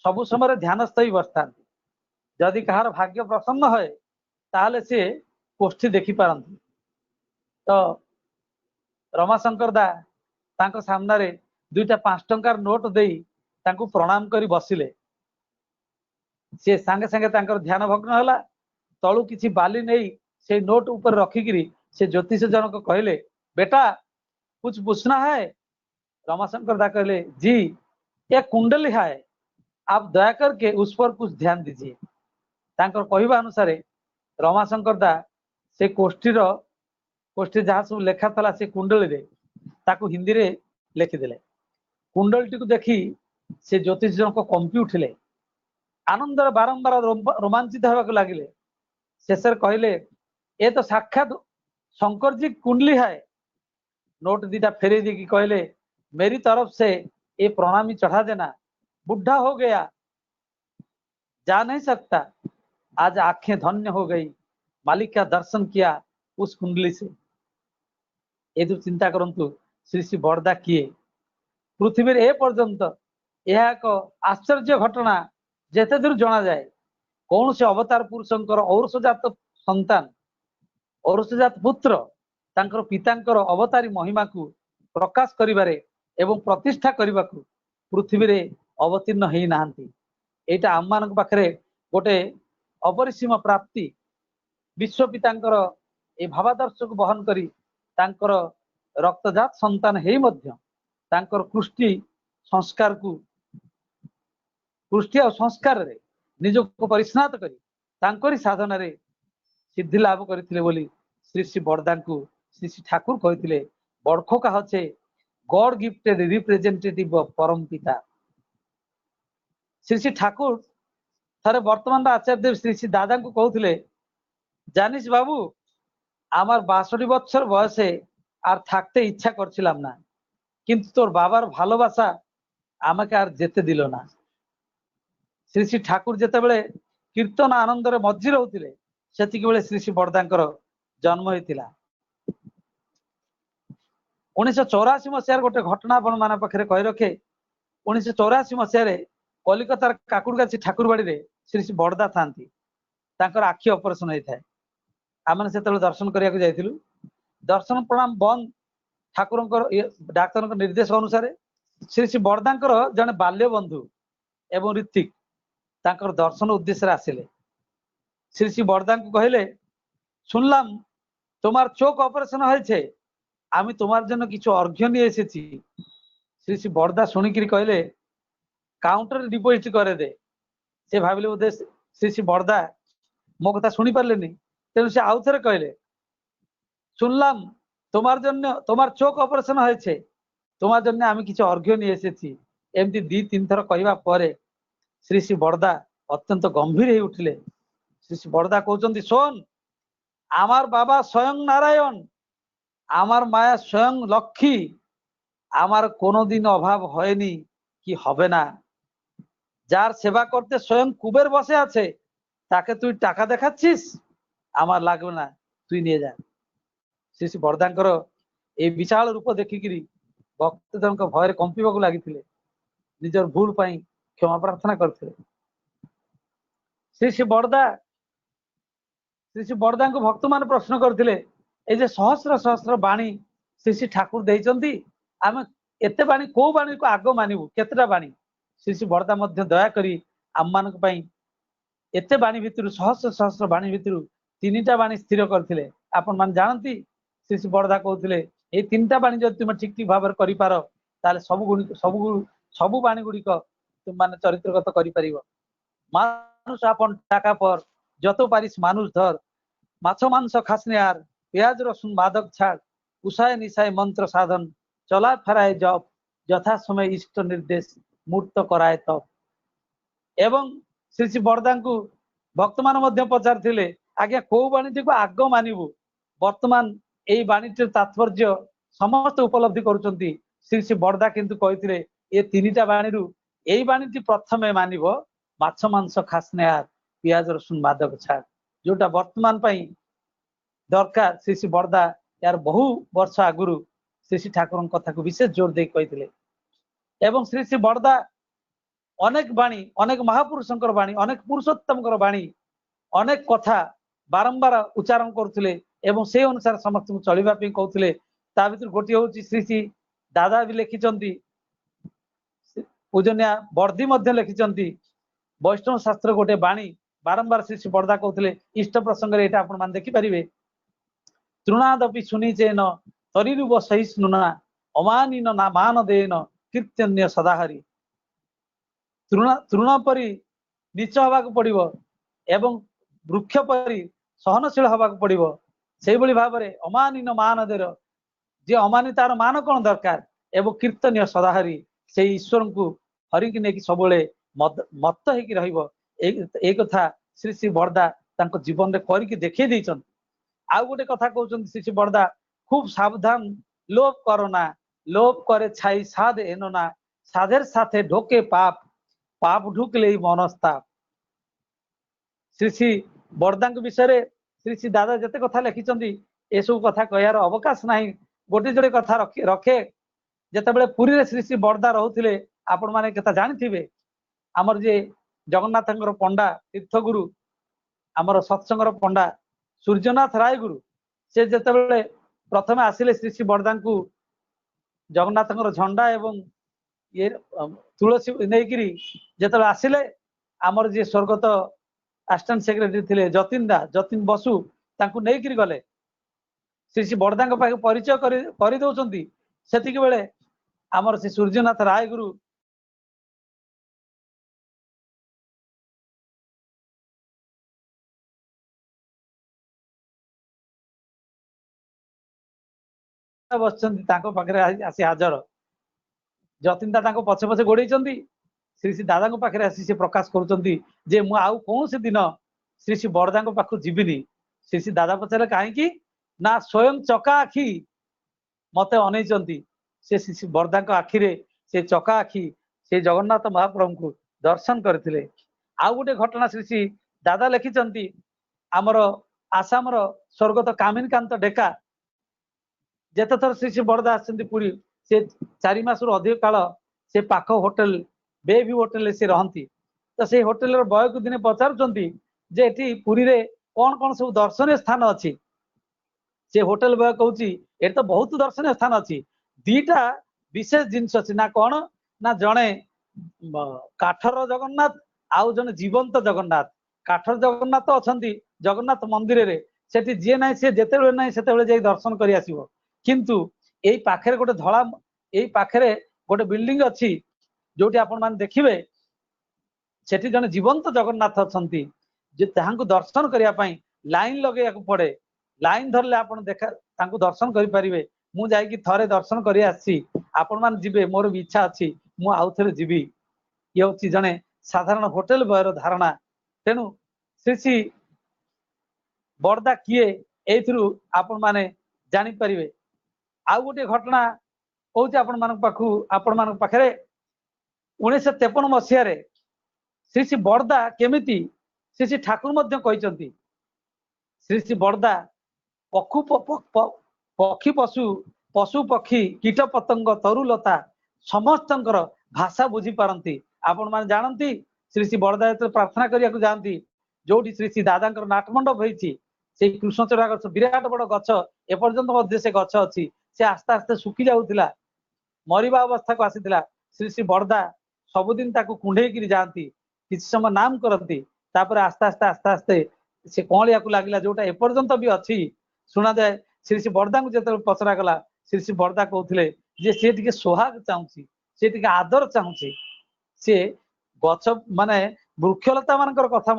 ସବୁ ସମୟରେ ଧ୍ୟାନସ୍ଥ ହୋଇ ବସିଥାନ୍ତି। ଯଦି କାହାର ଭାଗ୍ୟ ପ୍ରସନ୍ନ ହୁଏ ତାହେଲେ ସେ କୋଷ୍ଠୀ ଦେଖିପାରନ୍ତି। ତ ରମାଶଙ୍କର ଦା ତାଙ୍କ ସାମ୍ନାରେ ଦୁଇଟା 5 ଟଙ୍କାର ନୋଟ ଦେଇ ତାଙ୍କୁ ପ୍ରଣାମ କରି ବସିଲେ। ସେ ସାଙ୍ଗେ ସାଙ୍ଗେ ତାଙ୍କର ଧ୍ୟାନ ଭଗ୍ନ ହେଲା। ତଳୁ କିଛି ବାଲି ନେଇ ସେଇ ନୋଟ ଉପରେ ରଖିକିରି ସେ ଜ୍ୟୋତିଷ ଜଣକ କହିଲେ, ବେଟା कुछ पूछना है? रमाशंकर दा कहले, जी ये कुंडली है, आप दया करके उस पर कुछ ध्यान दीजिए। तांकर कहवा अनुसार रमाशंकर दा से कोष्ठी जहाँ सब लेखा था से कुंडली रे ताकू हिंदी रे लिखिदेले। कुंडलटी को देखी से ज्योतिष जनक कंपी उठिले। आनंद बारंबार रोमांचित होगा लगिले। शेषर कहले, ये तो साक्षात शंकर जी कुंडली है। नोट दीटा फेरे दी कहले, मेरी तरफ से ये प्रणामी चढ़ा देना। बुढ़ा हो गया, जा नहीं सकता, आज आंखें धन्य हो गई। मालिक का दर्शन किया उस कुंडली से। ए चिंता करंतु श्री श्री बड़दा किए पृथ्वी ए पर्यंत यह एक आश्चर्य घटना जेते दूर जना जाए कौन से अवतार पुरुषंकर औरसजात संतान औरसजात पुत्र तांकर पितांकर अवतारी महिमा को प्रकाश करिबारे एवं प्रतिष्ठा करने को पृथ्वी रे अवतीर्ण हेई नाहंती। एटा आम मान पाखरे गोटे अपरिसीम प्राप्ति विश्व पितांकर ए भावादर्श को बहन करी तांकर रक्तजात संतान हेई मध्य तांकर कृष्टि संस्कार को कृष्टि और संस्कार रे निजको परिस्नात करी तांकरी साधना रे सिद्धि लाभ करथिले बोली श्री श्री बड़दा को श्री श्री ठाकुर कहथिले बड़खो का होचे गॉड गिफ्टेड रिप्रेजेंटेटिव ऑफ परम पिता। श्री श्री ठाकुर थारे वर्तमान आचार्य देव श्री श्री दादा को कहथिले जानिस बाबू आमार 62 বছর বয়সে আর থাকতে ইচ্ছা করছিলাম না কিন্তু তোর বাবার ভালোবাসা আমাকে আর যেতে দিল না। শ্রী শ্রী ঠাকুর যেতেবেলে কীর্তন আনন্দরে মজ্জি রହୁଥିଲେ সেতিକି বেলে শ্রী শ্রী বড়দাଙ୍କର জন্ম হইଥିଲା। 1984 মସିହାର ଗୋଟେ ଘଟଣା ଆପଣ ମାନଙ୍କ ପାଖରେ କହି ରଖେ। 1984 ମସିହାରେ କଲିକତାର କାକୁଡଗାଛି ଠାକୁରବାଡିରେ ଶ୍ରୀ ଶ୍ରୀ ବଡଦା ଥାନ୍ତି ତାଙ୍କର ଆଖି ଅପରେସନ ହେଇଥାଏ। ଆମେ ସେତେବେଳେ ଦର୍ଶନ କରିବାକୁ ଯାଇଥିଲୁ। ଦର୍ଶନ ପ୍ରଣାମ ବନ୍ଦ ଠାକୁରଙ୍କର ଡାକ୍ତରଙ୍କ ନିର୍ଦ୍ଦେଶ ଅନୁସାରେ ଶ୍ରୀ ଶ୍ରୀ ବଡଦାଙ୍କର ଜଣେ ବାଲ୍ୟ ବନ୍ଧୁ ଏବଂ ঋত্বিক ତାଙ୍କର ଦର୍ଶନ ଉଦ୍ଦେଶ୍ୟରେ ଆସିଲେ। শ্রী শ্রী বড়দাଙ୍କୁ କହିଲେ শুনলাম তোমার চোখ অপারেশন হয়েছে আমি তোমার জন্য কিছু অর্ঘ্য নিয়ে এসেছি। শ্রী শ্রী বড়দা শুনিকিরি କହିଲେ কাউন্টারে ডিপোজিট করে দে। সে ভাবিলে বোধে শ্রী শ্রী বড়দা ମୋ କଥା শুনি পারলেনি তেଣু সে আউথরে କହିଲେ শুনলাম তোমার জন্য তোমার চোখ অপারেশন হয়েছে তোমার জন্য আমি কিছু অর্ঘ্য নিয়ে এসেছি। এমতি 2-3 থর কহিবা পরে শ্রী শ্রী বড়দা অত্যন্ত গম্ভীর হয়ে উঠিলে। শ্রী শ্রী বড়দা কହୁଛନ୍ତି শোন আমার বাবা স্বয়ং নারায়ণ আমার মায়া স্বয়ং লক্ষ্মী আমার কোনোদিন অভাব হয়নি কি হবে না। যার সেবা করতে স্বয়ং কুবের বসে আছে তাকে তুই টাকা দেখাচ্ছিস আমার লাগবে না তুই নিয়ে যা। শ্রী শ্রী বড়দাଙ୍କର এই বিশাଳ রূପ ଦେଖିକିରି ଭକ୍ତ ଜଣଙ୍କ ଭୟରେ କମ୍ପିବାକୁ ଲାଗିଥିଲେ ନିଜର ଭୁଲ ପାଇଁ କ୍ଷମା ପ୍ରାର୍ଥନା କରିଥିଲେ। ଶ୍ରୀ ଶ୍ରୀ ବଡଦାଙ୍କୁ ଭକ୍ତ ମାନେ ପ୍ରଶ୍ନ କରିଥିଲେ এই যে সহସ୍ର ସହସ୍ର ବାଣୀ ଶ୍ରୀ ଶ୍ରୀ ଠାକୁର ଦେଇଛନ୍ତି ଆମେ ଏତେ ବାଣୀ କୋଉ ବାଣୀକୁ ଆଗ ମାନିବୁ କେତେଟା ବାଣୀ। ଶ୍ରୀ ଶ୍ରୀ ବଡଦା ମଧ୍ୟ ଦୟାକରି ଆମମାନଙ୍କ ପାଇଁ ଏତେ ବାଣୀ ଭିତରୁ ସହସ୍ର ସହସ୍ର ବାଣୀ ଭିତରୁ 3ଟା ବାଣୀ ସ୍ଥିର କରିଥିଲେ। ଆପଣ ମାନେ ଜାଣନ୍ତି ଶ୍ରୀ ଶ୍ରୀ ବଡଦା କହୁଥିଲେ ଏଇ 3ଟା বাণী যদি তুমি ঠিক ঠিক ভাବରେ କରିପାର তাহলে ସବୁ বাণী গুড়িক তুমি মানে চরিত্রগত କରିପାରିବ। মানুষ আপন টাকা পর যত পারিস মানুষ ধর মাছ মাংস খাসনে আর পেঁয়াজ রসুন মাদক ছাড় উষায় নিশায় মন্ত্র সাধন চলা ফেরায় জপ যথা সময় ইষ্ট নির্দেশ মূর্ত କରାଏ তপ। এবং শ্রী শ্রী বড়দাଙ୍କୁ ভক্ত ମାନେ ମଧ୍ୟ ପଚାରିଥିଲେ ଆଜ୍ଞା କୋଉ ବାଣୀଟିକୁ ଆଗ ମାନିବୁ। ବର୍ତ୍ତମାନ ଏଇ ବାଣୀଟିର ତାତ୍ପର୍ଯ୍ୟ ସମସ୍ତେ ଉପଲବ୍ଧି କରୁଛନ୍ତି। ଶ୍ରୀ ଶ୍ରୀ ବଡଦା କିନ୍ତୁ କହିଥିଲେ ଏ 3ଟା ବାଣୀରୁ ଏଇ ବାଣୀଟି ପ୍ରଥମେ ମାନିବ ମାଛ ମାଂସ ଖାସନେ ଆର ପିଆଜ ରସୁନ ମାଦକ ଛାଡ ଯୋଉଟା ବର୍ତ୍ତମାନ ପାଇଁ ଦରକାର। ଶ୍ରୀ ଶ୍ରୀ ବଡଦା यार बहु वर्ष आगुरु श्री श्री ठाकुर कथा को विशेष जोर दे कही। एवं श्री श्री बड़दा अनेक बाणी अनेक महापुरुषंकर बाणी अनेक पुरुषोत्तम बाणी अनेक कथा बारंबार उच्चारण करते एवं से अनुसार समस्त को चलवा कहते। ता भर गोटे हूँ श्री श्री दादा भी लिखिं पूजनिया बर्दी लिखिं वैष्णव शास्त्र गोटे बाणी बारंबार श्री श्री बड़दा कहते इष्ट प्रसंग आप देखिपारे तृणादपि सुनिचेन तरीरुव सहिष्णुना अमानिन ना मान देन कीर्तन्य सदाहरी। तृण परी नीच हवाक पड़िबो एवं वृक्ष परी सहनशील हवाक पड़िबो से भाव में अमानिन मान देर जे अमानी तार मान कौन दरकार एवं कीर्तन्य सदाहरी से ईश्वर को हरिकी नहीं सब मत हो कथा श्री श्री बड़दा जीवन में करके देखे देइछन। आउ गोटे कथा कहते श्री श्री बड़दा खूब सावधान लोभ करना लोभ करे छाई साध एनना साधेर साथे ढोके पाप पाप ढुकले मनस्ताप। श्री श्री बड़दा विषय श्री श्री दादा जिते कथा लिखिं ये सब कथा कहार अवकाश ना गोटे जोड़े कथा रखे जितेबाला पुरी श्री श्री बरदा रोते आपण मैंने कथा जानी आमर जे जगन्नाथ पंडा तीर्थगुरु आमर सत्संगर पंडा सूर्यनाथ राय गुरु से जितेबाला प्रथम आसिले श्री श्री बरदा को जगन्नाथ झंडा एवं ये तुलसी नहीं जिते आसिले आमर जे स्वर्गत असिस्टेंट सेक्रेटरी थे जतिन बसु तांकु नहीं गले श्री श्री बरदा परिचय कर दौरान से बेले आमर श्री सूर्यनाथ राय गुरु बस आसी हाजर जतिन दा पछे पछे गोड़े श्री श्री दादा पाखे आसी से प्रकाश करुँचे आउ कौन से दिन श्री श्री बरदा पाखु जीविनी श्री श्री दादा पचारे कहीं ना स्वयं चका आखि मत अनई से श्री श्री बरदा आखिरे से चका आखि से जगन्नाथ महाप्रभु को दर्शन करते। आउ गोटे घटना श्री श्री दादा लिखिं आमर आसाम स्वर्गत कामिनीकांत डेका जेते थर श्री श्री बरदा आसुरी से 4 मास अधिक काल से पाख होटेल बेबी होटेल से रहती तो से होटेल बय को दिने पचारुंटे पुरी रे कौन कौन सब दर्शनीय स्थान अच्छी से होटेल बय कहूँ ये तो बहुत दर्शनीय स्थान अच्छी दीटा विशेष जिनस अच्छी ना कौन ना जड़े काठर जगन्नाथ आउ जने जीवंत जगन्नाथ काठर जगन्नाथ अच्छा जगन्नाथ मंदिर रे सेठी जी ना सी जिते ना से दर्शन कर आसो किंतु यही पाखे गोटे धला यही पाखे गोटे बिल्डिंग अच्छी जोटी आपण मैंने देखिए सेठी जने जीवंत जगन्नाथ अच्छा दर्शन करने लाइन लगे पड़े लाइन धरले आप देखा दर्शन करें मुझे थरे दर्शन कर आपण मैंने जीवे मोर भी इच्छा अच्छी मु आउ थे जीवी ये हूँ जड़े साधारण होटेल बयर धारणा तेणु श्री श्री बरदा किए एथु आपण मैंने जानीपर आउ गोटे घटना कौच आपण पाखे 1953 मसीह श्री श्री बरदा केमिति श्री श्री ठाकुर कहते श्री श्री बरदा पक्षी पशु पशु पक्षी कीट पतंग तरुलता समस्त भाषा बुझी पारती आपण मैंने जानती श्री श्री बरदा जो प्रार्थना करने को जाती जो श्री श्री दादा नाटमंडप होती कृष्णचूड़ा गछ विराट बड़ गछ एपर्यंत से गछ अच्छी से आस्ते आस्ते सुखी जाऊला मरवा अवस्था को आसीला श्री श्री बरदा सबुदिन कुंडे जाती किसी समय नाम करती आस्ते आस्ते आस्ते आस्ते से कौलिया को लगला जोटा एपर्यंत भी अच्छी शुणा जाए श्री श्री बरदा को जो पचरा गला श्री श्री बरदा कहते जे सी टे सोहाग चाहूँगी सी टे आदर चाहूँगी सी गछ माने वृक्षलता मान कथा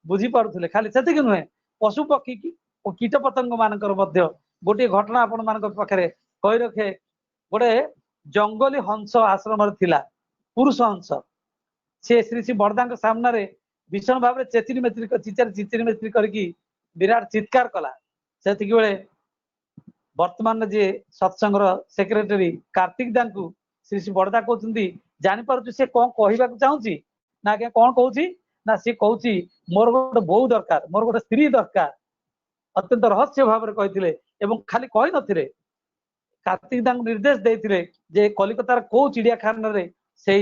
बुझी पारुले खाली से नुहे पशु पक्षी कीट पतंग मान गोटे घटना आपण मान पाखे कही रखे गोटे जंगली हंस आश्रम थिला पुरुष हंस से श्री श्री बरदा सामने भीषण भाव में चेचिरी मेचिरी चिचिरी मेचिरी करके विराट चित्कार कला से बेले वर्तमान जे सत्संग सेक्रेटरी कार्तिक दा को श्री श्री बरदा कहते जापर से कौन कहवाक चाहूँगी ना आज्ञा कौन कहूँ ना सी कहूँ मोर गोटे बो दरकार मोर गोटे स्त्री दरकार अत्यंत रहस्य भाव में कहते खाली कही नथिले कार्तिक दा निर्देश देते जे कलिकतार कौ चिड़ियाखाना रे से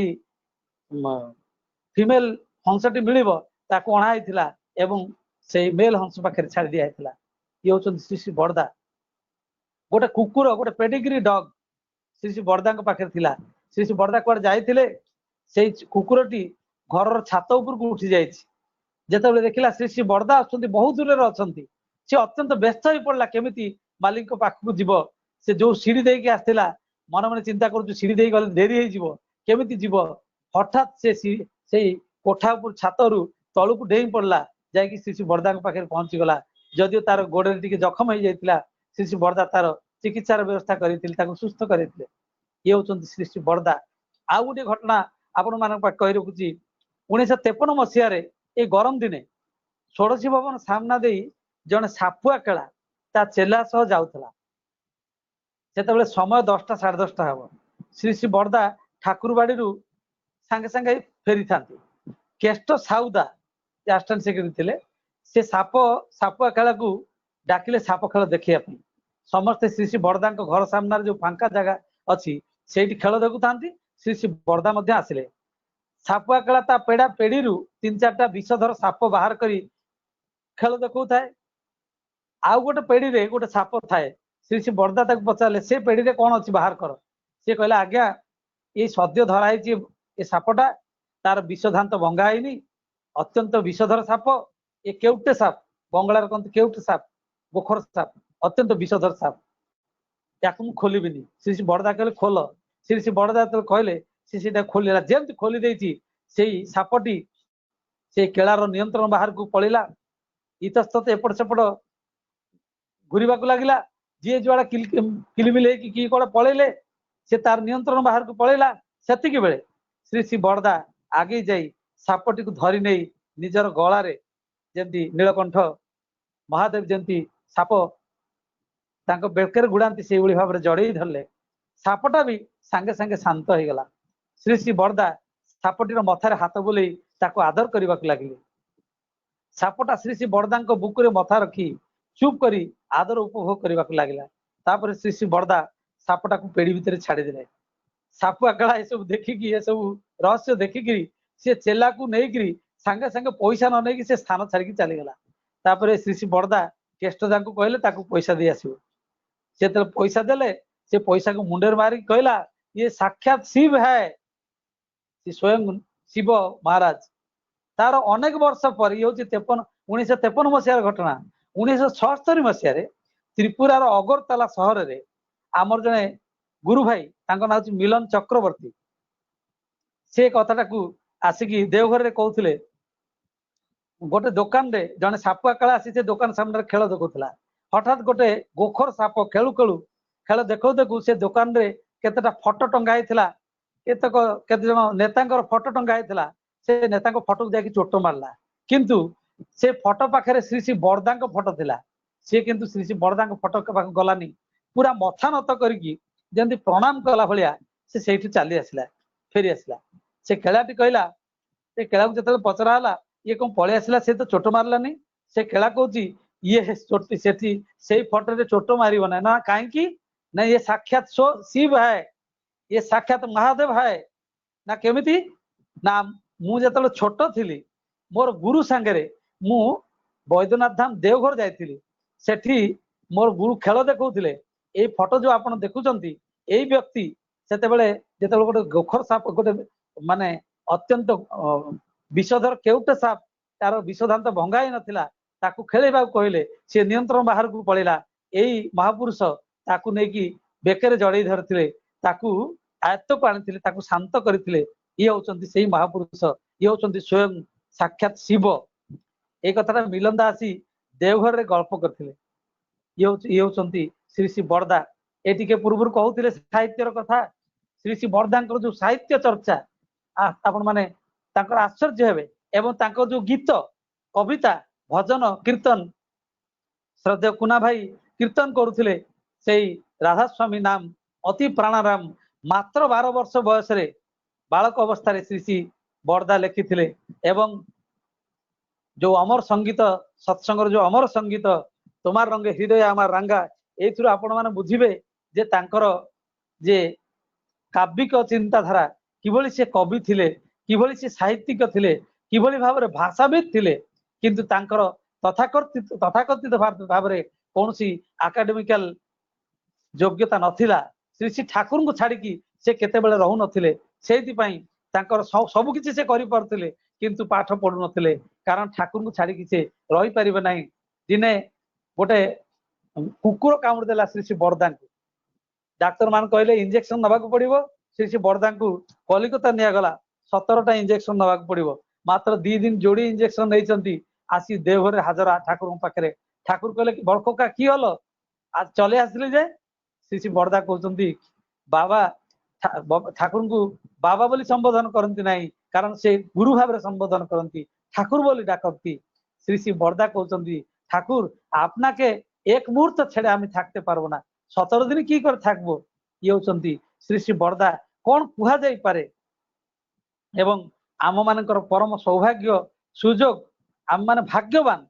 फीमेल हंसटी मिल अणाई एवं से मेल हंस पाखे छाड़ दिया ये हूँ श्री श्री बरदा गोटे कुकुर गोटे पेडिग्री डग श्री श्री बरदा पाखे थिला श्री श्री बरदा कुआडे जाइथिले से कुकुरटी घर छात उपर को उठी जाइछि जेतेबेले देखिला श्री श्री बरदा आछंती बहुत दूर रे अछंती से अत्यंत व्यस्त हो पड़ला केमिति मालिक पाखक जीव से जो सीढ़ी देके आसला मन मन चिंता कर सीढ़ी दे गले डेरी हो केमिति जीव हठात से कोठा उपर छातरू तलू को डेई पड़ला जाकि श्री श्री बरदा पाखे पहुंची गला जदियो तार गोड़े टिके जखम हो जाइतिला श्री श्री बरदा तार चिकित्सार व्यवस्था करते सुस्थ करते ये हूँ श्री श्री बरदा आउ गोटे घटना आपण मान कही रखुची 1953 मसीह ये गरम दिने षोड़शी भवन सामना दे जड़े सापुआ केला ता चेला सह जाऊला से समय 10टा 10:30 हम श्री श्री बरदा ठाकुर बाड़ी सांगे सांगे फेरी था केष्ट साउदा असिस्टेंट सेक्रेटरी थे से सापुआ खेल को डाकिले साप खेल देखा समस्ते श्री श्री बड़दा घर सामने जो फांका जगह अच्छी से खेल देखु था श्री श्री बड़दा आसिले सापुआ कला ता पेड़ा पेड़ी 3-4टा विषधर साप बाहर करी खेल देखु थाए आउ गोटे पेड़ी रे गोटे साप थाए श्री श्री बड़दा पचारे से पेड़ी रे कौन अच्छी बाहर कर सी कहला आज्ञा ये सद्य धराई ये सापटा तार विषधांत भंगा है अत्यंत विषधर साप ये केउटे साप बंगलार कहते केउटे साप गोखर साप अत्यंत विषधर साप या खोलबिनी श्री श्री बड़दा कहले खोल श्री श्री बड़दा तो कहले सी खोल जमी खोली देती सापटी से केलार नियंत्रण बाहर को पड़ेगा इतस्तत एपट सेपट घूरवा लगला जी जुआ किलमिल कि कौन पलैले से तार नियंत्रण बाहर को पड़ेगा सेतिक बेले श्री श्री बड़दा आगे जाई सापटी को धरी नहीं निजर गलारे जमी नीलकंठ महादेव जमी साप तांको बेकर गुड़ाती से भाव में जड़े धरले सापटा भी सांगे सांगे शांत हो गला श्री श्री बड़दा सापटीर मथार हाथ बुले आदर करने लगे सापटा श्री श्री बड़दा बुकुरे मथा रखी चुप करी आदर उपभोग करने लगे तापर श्री श्री बड़दा सापटा को पेड़ी भितर छाड़ीदे सापुआ कला ये सब देखिकी ये सब रहस्य देखिकी सी चेला को नहीं सांगे सांगे पैसा न नहीं से स्थान छाड़ी चलीगला तापर श्री श्री बड़दा केष्ट को कहले पैसा दे आसो से पैसा देले से पैसा को मुंडे मारिक कहला ये साक्षात शिव है स्वयं शिव महाराज तार अनेक वर्ष पर ये 1953 मसीहार घटना 1976 मसीह त्रिपुरार अगरतला सहर में आमर जने गुरु भाई ना मिलन चक्रवर्ती से कथाटा को आसिकी देवघर रे कहते गोटे दुकान रे जने सापुआ काला आसी से दुकान सामने खेल देखुला हठात गोटे गोखर साप खेलु खेलु खेल देखु देखु से दुकान रे केतेटा फोटो टंगा होता केते जन नेता फोटो टंगा होता से नेता फोटो जाकि चोट मारला किंतु से फोटो पाखे श्री श्री बड़दा फोटो थिला सी किंतु श्री श्री बड़दा फोटो पाखे गलानी पूरा मथा नत करके जमी प्रणाम कला भाया से चली आसला फेरी आसला से खेलाटी कहला से खेला को जो पचरा ये कौन पलि आसला से तो चोट मारलानी से खेला कहूँ ये चोटी से फोटो रे चोट मार ना कहीं ना ये साक्षात शिव है ये साक्षात महादेव है ना केमिति ना मुझे छोट थी मोर गुरु सांगे मु बैद्यनाथ धाम देवघर जाइली सेठी मोर गुरु खेल देखुले ये फोटो जो आप देखुंत यही व्यक्ति से गोटे गोखर साप गोटे माने अत्यंत विषधर केउटे साप तार विषधांत भंगा ही नाला ताकू खेलवा कहले सी नियंत्रण बाहर को पड़ेगा यही महापुरुष ताकू नहीं बेकर जड़े धरते आयत्त को आनी शांत करते ये होती से महापुरुष ये होती स्वयं साक्षात शिव एक कथा मिलंदा आसी देवघर रे गल्प करते ये होती श्री श्री बड़दा ये टिके पूर्व कहते साहित्यर कथा श्री श्री बड़दा जो साहित्य चर्चा आपण माने आश्चर्य हेबे एवं तांको जो गीत कविता भजन कीर्तन श्रद्धेय कुना भाई कीर्तन करुले से राधा स्वामी नाम अति प्राणाराम मात्र 12 वर्ष बयस बालक अवस्था श्री श्री बड़दा लिखिथिले एवं जो अमर संगीत सत्संगर जो अमर संगीत तुमार रंगे हृदय आमार रंगा एथुर आपण माने बुझिबे जे तांकर जे काव्यिक चिंताधारा किभली से कवि थिले किभली से साहित्यिक थिले किभली भाव में भाषाविद थिले किंतु तांकर तथाकथित भाव में कौन सी आकाडेमिकल योग्यता नथिला श्री श्री ठाकुर को छाड़ी से केतेबेले रहु नथिले सेहितिपई तांकर सब किछि से करि परथिले किंतु पाठ पढु नथिले कारण ठाकुर को छाड़ी से रही पारिबे नाही दिने गोटे कुकुर कामुड़ देला श्री श्री बड़दा को डाक्तर मान कहले इंजेक्शन नबाक पड़िबो श्री श्री बड़दा को कलिकता निया गला 17टा इंजेक्शन नबाक पड़िबो मात्र 2 दिन जोड़ी इंजेक्शन नहीं आसी देवघर हाजर ठाकुर पाखे ठाकुर कहले कि बड़कोका कि हल आज चले आसले जे श्री श्री बड़दा कहते बाबा ठाकुर को बाबा बोली संबोधन करती नहीं कारण से गुरु भाव संबोधन करती ठाकुर बोली डाकती श्री श्री बड़दा कहते ठाकुर आपना के एक मुहूर्त छेड़े आम थाकते पारबो ना 17 दिन की कर थाकबो ये होचंती श्री श्री बड़दा कौन कुहा जाई पारे एवं आम मानकर परम सौभाग्य सुजोग आम मान भाग्यवान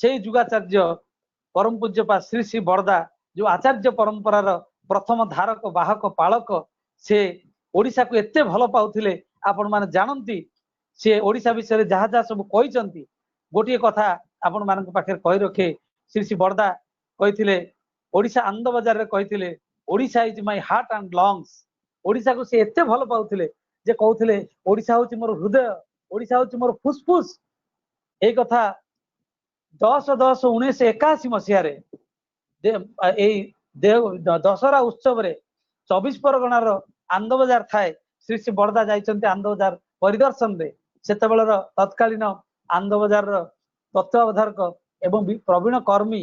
से जुगाचार्य परम पूज्यपा श्री श्री बड़दा जो आचार्य परंपरार प्रथम धारक बाहक पालक से ओडिशा को एते भल पाउथिले आपण माने जानंती से ओडिशा विषय जहाँ जहाँ सब कहिसंती गोटे कथा आपण मानक पाखे कहि रखे श्री श्री बरदा कहिथिले ओडिशा आनंद बाजार रे कहिथिले Odisha is my heart and lungs Odisha को से एते भल पाउथिले जे कहउथिले ओडिशा होची मोर हृदय ओडिशा होची मोर फुसफुस ए कथा 10/10/1981 मसीह रे दशहरा उत्सव रे 24 परगणार आनंद बाजार थाए श्री श्री बरदा जाइचंती आनंद बाजार परिदर्शन रे सेतेबेलर तत्कालीन आनंद बाजार तत्वावधारक एवं प्रवीण कर्मी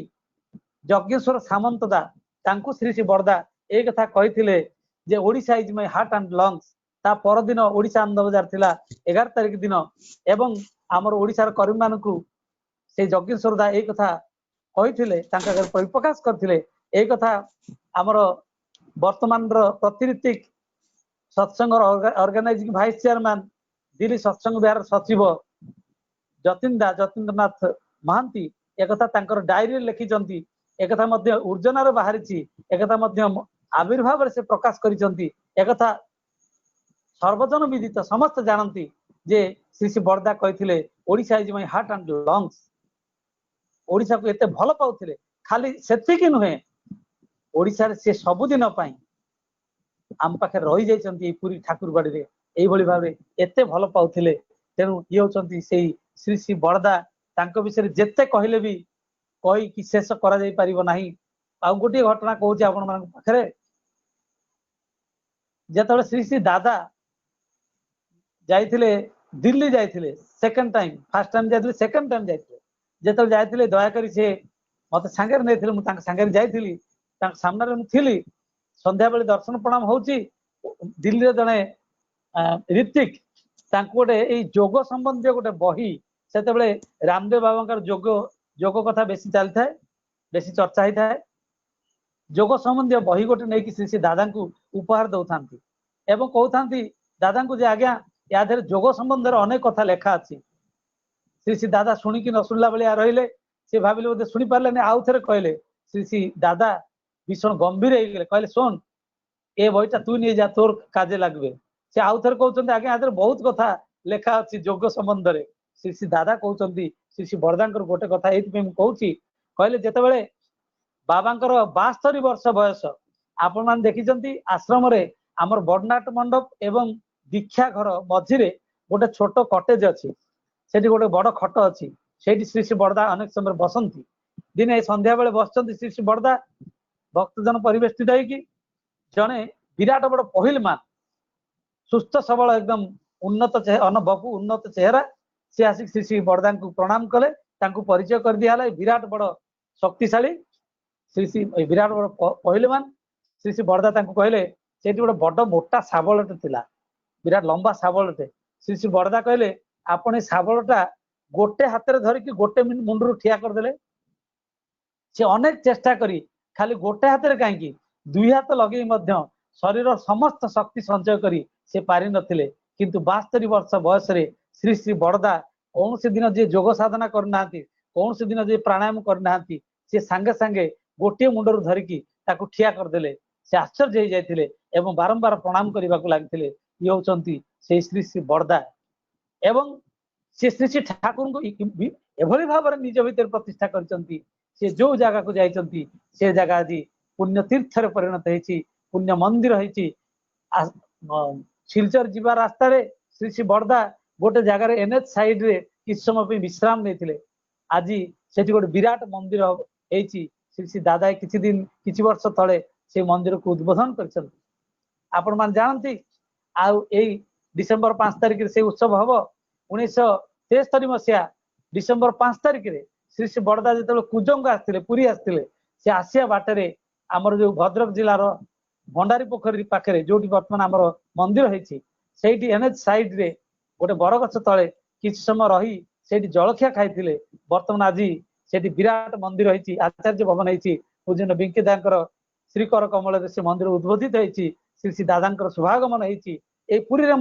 यज्ञेश्वर सामंतदा तांकु श्री श्री बरदा ए कथा कहिथिले जे Odisha is my heart and lungs ता पर दिन ओडिशा आनंद बाजार थिला 11 तारिख दिन एवं हमर ओडिसा र कर्मी मानकु से यज्ञेश्वर दा ए कथा कहिथिले तांका परिप्रकाश करथिले ए कथा हमर वर्तमान र प्रतिनिधिक सत्संग ऑर्गेनाइजिंग वाइस चेयरमैन दिल्ली सत्संग विहार सचिव जतीन्द्रनाथ महांती एक तांकर डायरी लिखिचंती एक ऊर्जनार बाहरी एक आविर्भाव से प्रकाश करिसंती एक सर्वजन विदित समस्त जानती जे श्री श्री बरदा कहिथिले Odisha is my heart and lungs Odisha को एते भल पाउथिले खाली सेतिकी नुहे ओडिशा रे से सबुदिन पई आम पाखे रही जाइछंती पुरी ठाकुरबाड़ी रे एई भली भाबे एते भल पाउथिले तेनु ये होचंती सेही श्री श्री बरदा तांको विषय जेते कहले भी कही कि शेष करा जाई परिबो नाही आ गोटे घटना कहूची आपण मान पाखरे जेतबे श्री श्री दादा जाइथिले दिल्ली जाइथिले सेकंड टाइम फर्स्ट टाइम जाइथिले सेकंड टाइम जाइथिले जेतबे जाइथिले दया करी से मते सांगे नेथिले मु तांक सांगे जाइथिली तांक सामने रे मु थिली संध्या बेले दर्शन प्रणाम होची दिल्ली रे जने ऋतिक तांको गोटे एई जोग संबंधी गोटे बही सेतेबेले रामदेव बाबांकर जोग कथा बेसी चली थाए बेसी चर्चा ही थाए जोग संबंधी बही गोटे नहीं कि श्री श्री दादा को उपहार दौथांती एवं कहथांती दादा को जे आज्ञा या देर जोग संबंध अनेक कथा लेखा अच्छी श्री श्री दादा शुणिकी न शुणला भाया रहिले से भाविले बोधे शुणी पारे आउ थे कहले श्री श्री दादा भीषण गंभीर हो कहले शोन ए बहीटा तू नहीं जा तोर काजे लगबे से आउ थे कहते आज्ञा या बहुत कथा लेखा अच्छी जोग संबंध में श्री श्री दादा कहते श्री श्री बरदांकर गोटे कथा ये कहूँ कहले जितेबाला बाबांकर 72 वर्ष बयस आपण मैंने देखी आश्रम रे आमर बड़नाट मंडप एवं दीक्षा घर मझिरे गोटे छोट कटेज अच्छी से गोटे बड़ खट अच्छी से श्री श्री बरदा अनेक समय बसंती दिने संध्या बेले बसंती श्री श्री बरदा भक्तजन परिवेष्टित होगी जड़े विराट बड़ पहिल मान सुस्थ सबल एकदम उन्नत बपु उन्नत चेहरा सी आसिक श्री श्री बरदा को प्रणाम कले परिचय कर दिया विराट बड़ शक्तिशाली श्री श्री विराट बड़ पहिल मान श्री श्री बरदा कहले से गोटे बड़ मोटा शाबलटे थिला विराट लंबा शाबलटे श्री श्री बरदा कहले आपण शाबलटा गोटे हाथ में धरिकी गोटे मुंडरू ठिया करदे से अनेक चेष्टा करी खाली गोटे हाथ में कहीं दुई हाथ लगे शरीर समस्त शक्ति संचय करी से पारि नथिले किंतु 72 वर्ष बयस श्री श्री बरदा कौन से दिन जे जोग साधना करना कौन से दिन जे प्राणायाम करना से सांगे सांगे गोटे मुंडरू धरिकी ताकू ठिया करदे से आश्चर्य हो जाते एवं बारंबार प्रणाम करने को लगे ये होती से श्री श्री बरदा एवं से श्री श्री ठाकुर को एभली भाव में निज भीतर प्रतिष्ठा करछंती से जो जगह को जाइछंती से जगह आज पुण्य तीर्थ परिणत होती पुण्य मंदिर होती सिलचर जीवा रास्ता रे श्री श्री बरदा गोटे जगार एनएच साइड रे किछ समय विश्राम नहीं आज से गोटे विराट मंदिर होती श्री श्री दादा किछि दिन किछि वर्ष तले से मंदिर को उद्बोधन कर आपण मान जानती डिसेम्बर 5 तारिख से उत्सव हम 1973 मसीहा डिसेम्बर 5 तारिख श्री श्री बरदा जो कुजंग आसते पुरी आसते से आसिया बाटे आमर जो भद्रक जिलार भंडारी पोखरी पाखे जो बर्तमान आमर मंदिर होती एनएच साइड रे गोटे बरगछ तले किछ समय रही से जलखिया खाई बर्तमान आज से विराट मंदिर होती आचार्य भवन होती पूजन बिंकेदार श्रीकर कमल से मंदिर उद्बोधित होती श्री श्री दादा शुभागमन होती पुरी रे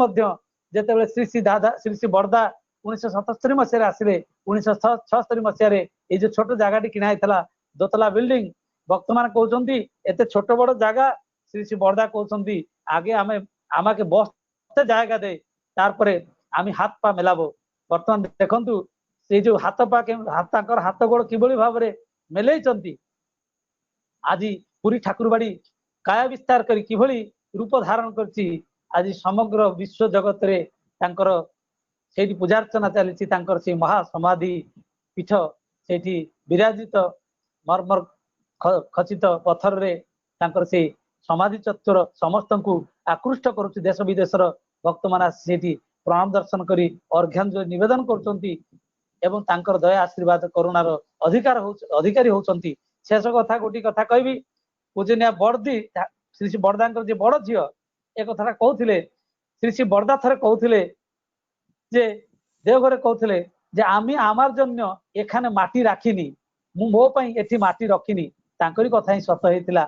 जितेबाला श्री श्री दादा श्री श्री बरदा 1977 मसीह आसिले 1976 मसीह जो छोट जगह किणा दोतला बिल्डिंग भक्त मान कहते एते छोट बड़ जगह श्री श्री बरदा कहते आगे आमे आमाके बसते जायगा दे तारपरे आमी हाथ पा मेलाबो। बर्तमान देखंतु से जो हाथ पा हाथ गोड़ किभली भाबरे मेलेइचंती आज पुरी ठाकुर बाड़ी काया विस्तार करी किभली रूप धारण करछि आज समग्र विश्व जगत रे तांकर सेठी पूजार्चना चली तांकर से महासमाधि पीठ सेठी विराजित मर्मर खचित पत्थर रे तांकर से समाधि चत्वर समस्त को आकृष्ट करुछि। देश विदेशर भक्त मान सेठी प्रणाम दर्शन करी अर्घ्यांजलि निवेदन करुछंती एवं तांकर दया आशीर्वाद करुणार अधिकारी होउछंती। शेष कथा गोटी कथा कहबी पूजनीय बड़दी श्री श्री बरदांकर जे बड़ झियो ए कथा कहउथिले श्री श्री बरदा थरे कहउथिले जे देवघरे कहउथिले जे आमी आमार जन्य एखाने माटी राखिनी मु मो पई एठी माटी रखिनी तांकरी कथा ही सत हेतिला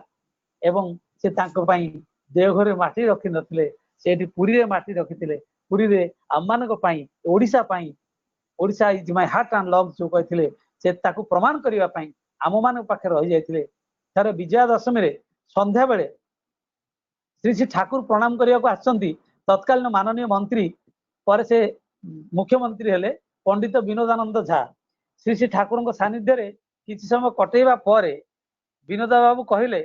एवं से तांको पई देवघरे माटी रखि नथिले सेठी पुरी रे माटी रखिथिले। पुरी रे आमानक पई ओडिसा पई Odisha is my heart and love जो कहथिले से ताकू प्रमाण करिवा पई आम मान पाखे रही जाइथिले। थारे विजया दशमी रे संध्या बेले श्री श्री ठाकुर प्रणाम करिया को आछंती तत्कालीन माननीय मंत्री पर से मुख्यमंत्री हेले पंडित विनोदानंद झा श्री श्री ठाकुर सानिध्य रे किछि समय कटेवा पर विनोदा बाबू कहले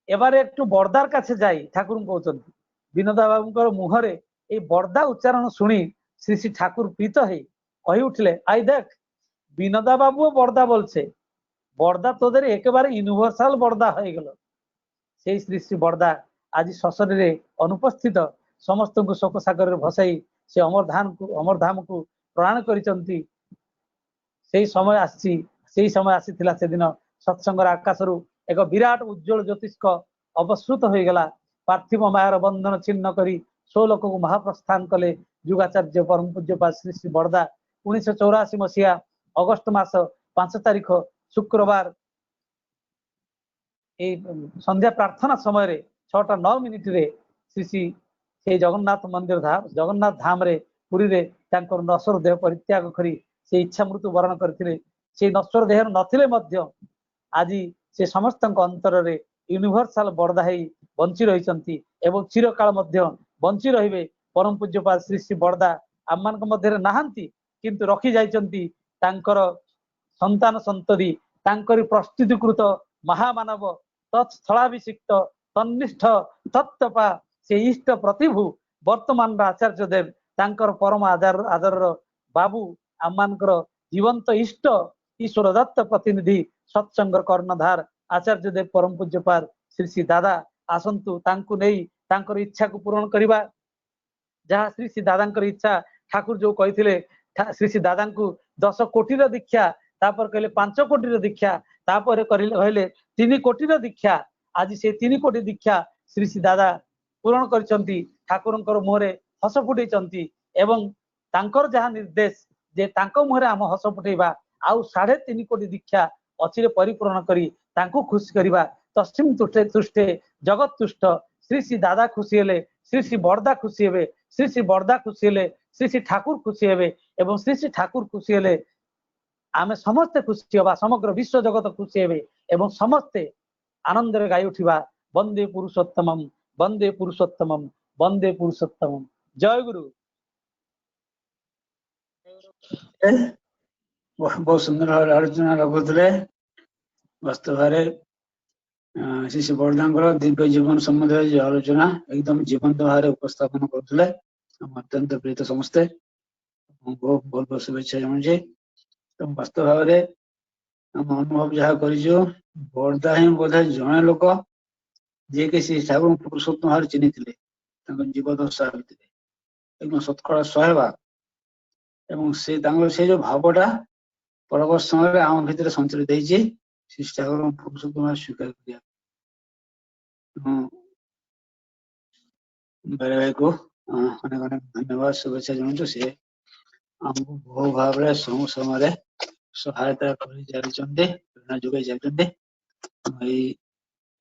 एबारे एकटू बरदार काछे जाई ठाकुर कहउछंती। विनोदा बाबूंकर मुहरे ए बरदा उच्चारण सुनी श्री श्री ठाकुर प्रीत हे कहि उठले आई देख विनोदा बाबू बरदा बोलछे बरदा तोदेर एकेबारे यूनिवर्साल बरदा हो गल। से श्री श्री बरदा आज शशरी रे अनुपस्थित समस्त को शोक सागर भसाई से अमरधाम को प्रणाम करिसंती। सेही समय आसीथिला से दिन सत्संगर आकाशरू एक विराट उज्जवल ज्योतिष्क अवश्रुत हो गला। पार्थिव मायार बंधन छिन्न करी सोलोक को महाप्रस्थान कले युगाचार्य परम पूज्यपाद श्री श्री बरदा 1984 मसीहा अगस्त मास 5 तारिख शुक्रवार संध्या प्रार्थना समय 6:09 रे श्री श्री से जगन्नाथ मंदिर जगन्नाथ धाम रे पुरी रे तांकर नश्वर देह परित्याग करी से इच्छा मृत्यु वरण करथिले। से नश्वर देह नथिले मध्य आज से समस्त अंतर रे यूनिवर्साल बरदा है बंची रही एवं चिरकाल मध्य बंची रहिबे। परम पूज्यपाद श्री श्री बरदा आम मान मध्य नाहांती किंतु रखी जाइचंती तांकर संतान संतति तांकरी प्रस्तुतिकृत महामानव तत्स्थलाभिषिक्त तन्निष्ठ तत्तपा से इष्ट प्रतिभु वर्तमान आचार्य देव तांकर परम आदर बाबू आम मानकर जीवंत इष्ट ईश्वर दत्त प्रतिनिधि सत्संगर कर्णधार आचार्य देव परम पूज्यपाद श्री श्री दादा आसंतु तांकु नहीं तांकर इच्छा को पूर्ण करिबा। जहाँ श्री श्री दादांकर इच्छा ठाकुर जो कहथिले श्री श्री दादा को 10 कोटी दीक्षा तापर कहले 5 कोटी दीक्षा तापर कहले 3 कोटी दीक्षा आज से 3 कोटी दीक्षा श्री श्री दादा पूर्ण करिसंती। ठाकुरंकर मुहरे हस फुटैचंती एवं तांकर जहाँ निर्देश जे तांको मुहरे आम हस फुटैबा आउ 3.5 कोटी दीक्षा अचिरे परिपूर्ण करी तांको खुशी करिबा। तस्मिन् तुष्टे जगत तुष्ट श्री श्री दादा खुशी हेले श्री श्री बरदा खुशी हेबे श्री श्री बरदा खुशी हेले श्री श्री ठाकुर खुशी हेबे एवं श्री श्री ठाकुर खुशी हेले आमे समस्ते खुशी हवा समग्र विश्व जगत खुशी हेबे एवं समस्ते आनंद रे गाई उठिबा वंदे पुरुषोत्तमम वंदे पुरुषोत्तमम वंदे पुरुषोत्तमम। जय गुरु। बहुत सुंदर भाव आलोचना रखुले। वास्तव भाव श्री श्री बरदांकर दिव्य जीवन संबंध जो आलोचना एकदम जीवंत भाव उपस्थापन करते अत्यंत प्रीत समस्ते बहुत बहुत शुभेच्छा जनाऊे। वास्तव भाव आम अनुभव जहाँ कर बरदा ही बोधे जड़े लोक जी कि श्री ठाकुर पुरुषोत्तम भाव चिन्ह जीवदशा एकदम सत्कड़ा सहवा से जो भावटा परवर्त समय आम भितर संचरित श्री ठाकुर पुरुषोत्तम भाव स्वीकार कर बेरे भाई को अनेक अनेक धन्यवाद शुभेच्छा जनाऊँ। सी आमको बहु भाव में सब समय सहायता प्रेरणा जोगे चलते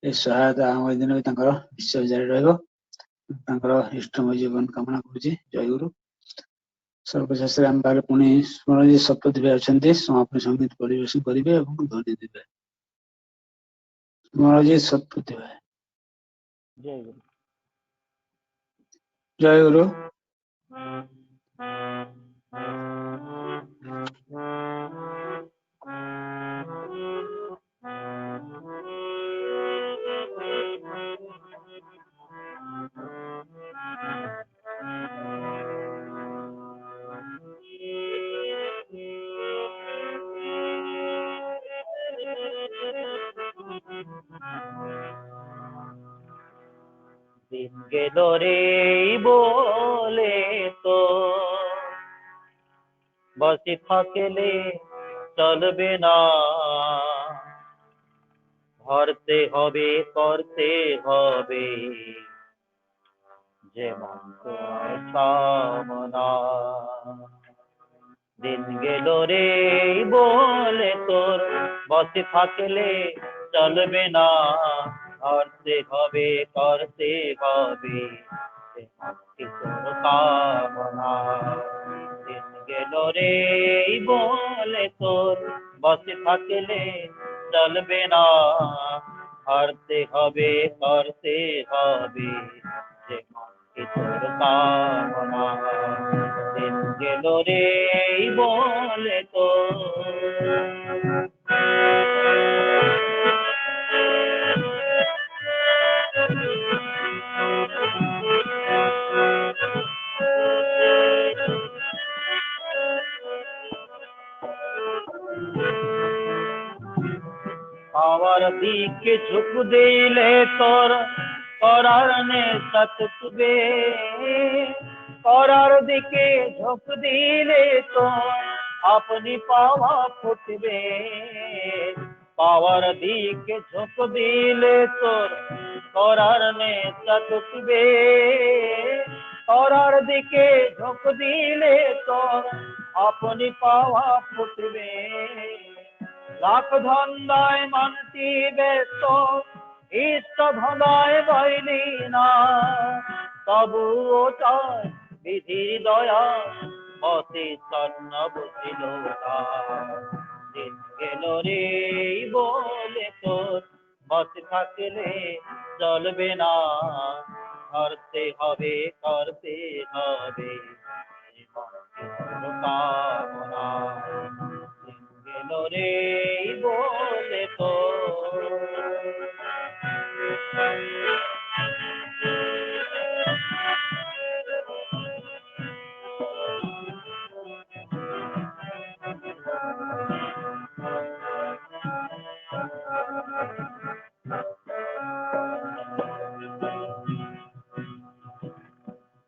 सहायता आगामी दिन भी निश्चय जारी रहा इष्टमय जीवन कामना करुँच। जय गुरु। सर्वशास्त्री आम पाखे पुणी स्मरण शपथ भी अच्छा समापन संगीत परिवेशन करेंगे और ध्वनि देवे। महाराज जी सत्पुति है। जय गुरु। जय गुरु। दिन गेलो रे बोले तो বসে থাকলে চলবে না, ধরতে হবে করতে হবে যেমন তোমার কামনা। দিন গেল রে বলে তোর বসে থাকলে চলবে না, ধরতে হবে করতে হবে যেমন তোর কামনা। দিন গেল রে বলে তোর বসে থাকলে চলবে না, ধরতে হবে করতে হবে যেমন তোর কামনা। দিন গেল রে বলে তোর পাওয়ার দিকে ঝুঁক দিলে তোর করার নেশা টুকবে, করার দিকে ঝুঁক দিলে তোর আপনি পাওয়া ফুটবে। পাওয়ার দিকে ঝুঁক দিলে তোর করার নেশা টুকবে, করার দিকে ঝুঁক দিলে তোর আপনি পাওয়া ফুটবে। লাখ ধন্দায় মানতি ব্যস্ত ইষ্ট ধন্দায় বইলি না, তবুও চায় বিধির দয়া মতে স্বর্ণ বুঝিল না। দিন গেল রে বলে তোর বসে থাকলে চলবে না, করতে হবে করতে হবে কামনা। গেল রে বলে তোর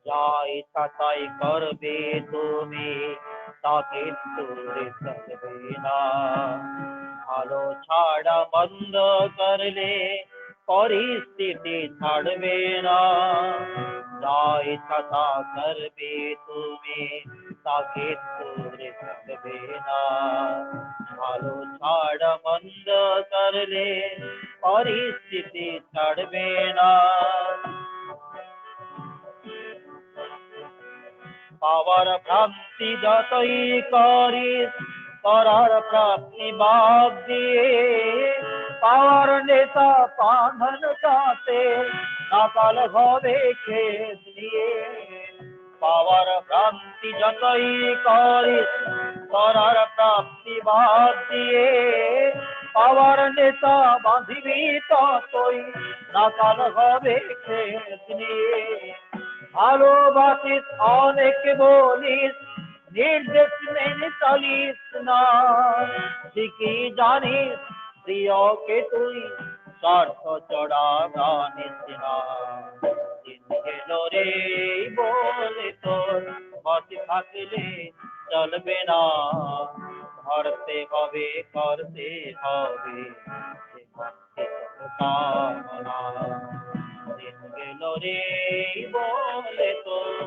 যা ইচ্ছা তাই করবে তুমি, তাকে তোরে চলবে না। ভালো ছাড়া বন্ধ করলে পরিস্থিতি ছাড়বে না। যা ইচ্ছা তা করবে তুমি, তাকে তোরে চলবে না। ভালো ছাড়া বন্ধ করলে পরিস্থিতি ছাড়বে না। পাওয়ার প্রাপ্তি যতই করিস করার প্রাপ্তি বাদ দিয়ে, পাওয়ার নেতা বাঁধন যাতে নাকাল হবে খেদ নিয়ে। পাওয়ার প্রাপ্তি যতই করিস করার প্রাপ্তি বাদ দিয়ে, পাওয়ার নেতা বাঁধিবি ততই নাকাল হবে খেদ নিয়ে। ভালোবাসিস অনেক বলিস নির্দেশ মেনে চলিস না, ঠিকই জানিস প্রিয়কে তুই স্বার্থ চড়া জানিস না। দিন গেল রে বলে তোর বসে থাকলে চলবে না, ধরতে হবে করতে হবে কামনা। দিন গেল রে বলে তোর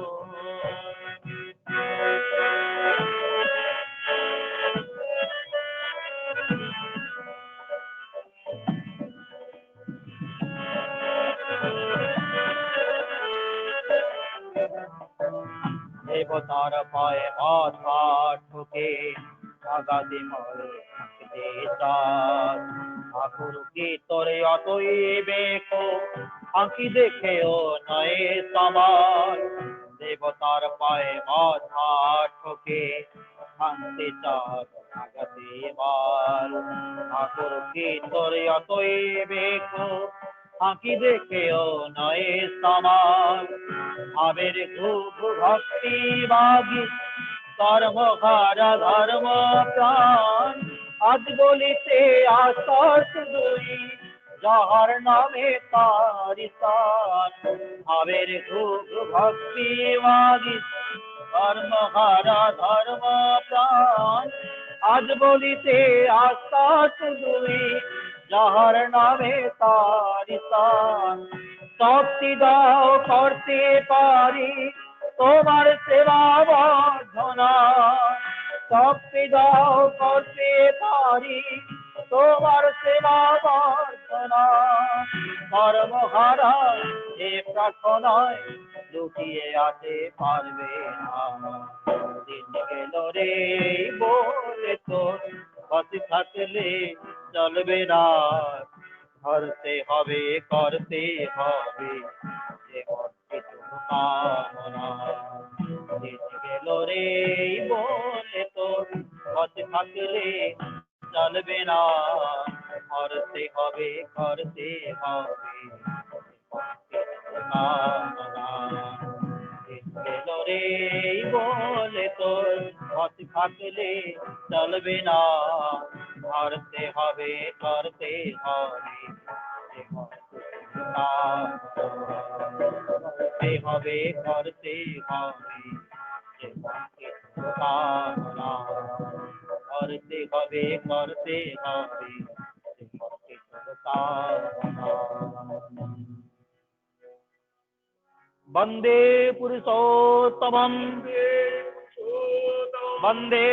দেবতার পায়ে মাথা ঠুকে আগাতে মরে ঠাকুর কি তোরে অতই বেকো আঁকি দেখেও নয় সমাল দেবতার পায়ে মাথা ঠকে ভাঙতে চার আগাতে মাল ঠাকুর কি তোরে অতই বেকো আঁকি দেখেও নয় সমাল ভাবের খুব ভক্তি বাগি কর্মহারা ধর্ম প্রাণ আজ বলিতে আকাশ দুই যাহার নামে তারি তার ভাবের খুব ভক্তি মাগি কর্মহারা ধর্ম প্রাণ আজ বলিতে আকাশ দুই যাহার নামে তারি তার শক্তি দাও করতে পারি তোমার সেবা বর্ধনা শক্তি দাও করতে পারি তোমার সেবা বর্ধনা কর্মহারা এ প্রার্থনায় লুকিয়ে আসে পারবে না দিন গেল রে বলে তোর পথে থাকলে চলবে না করতে হবে করতে হবে জীবন কিছু কামনা দিন গেল রে বলে তোর পথে থাকলে চলবে না করতে হবে করতে হবে গেল রে বলে তোর পথ থাকলে চলবে না করতে হবে করতে হবে করতে হবে করতে হবে করতে হবে করতে হবে वन्दे पुरुषोत्तमं वन्दे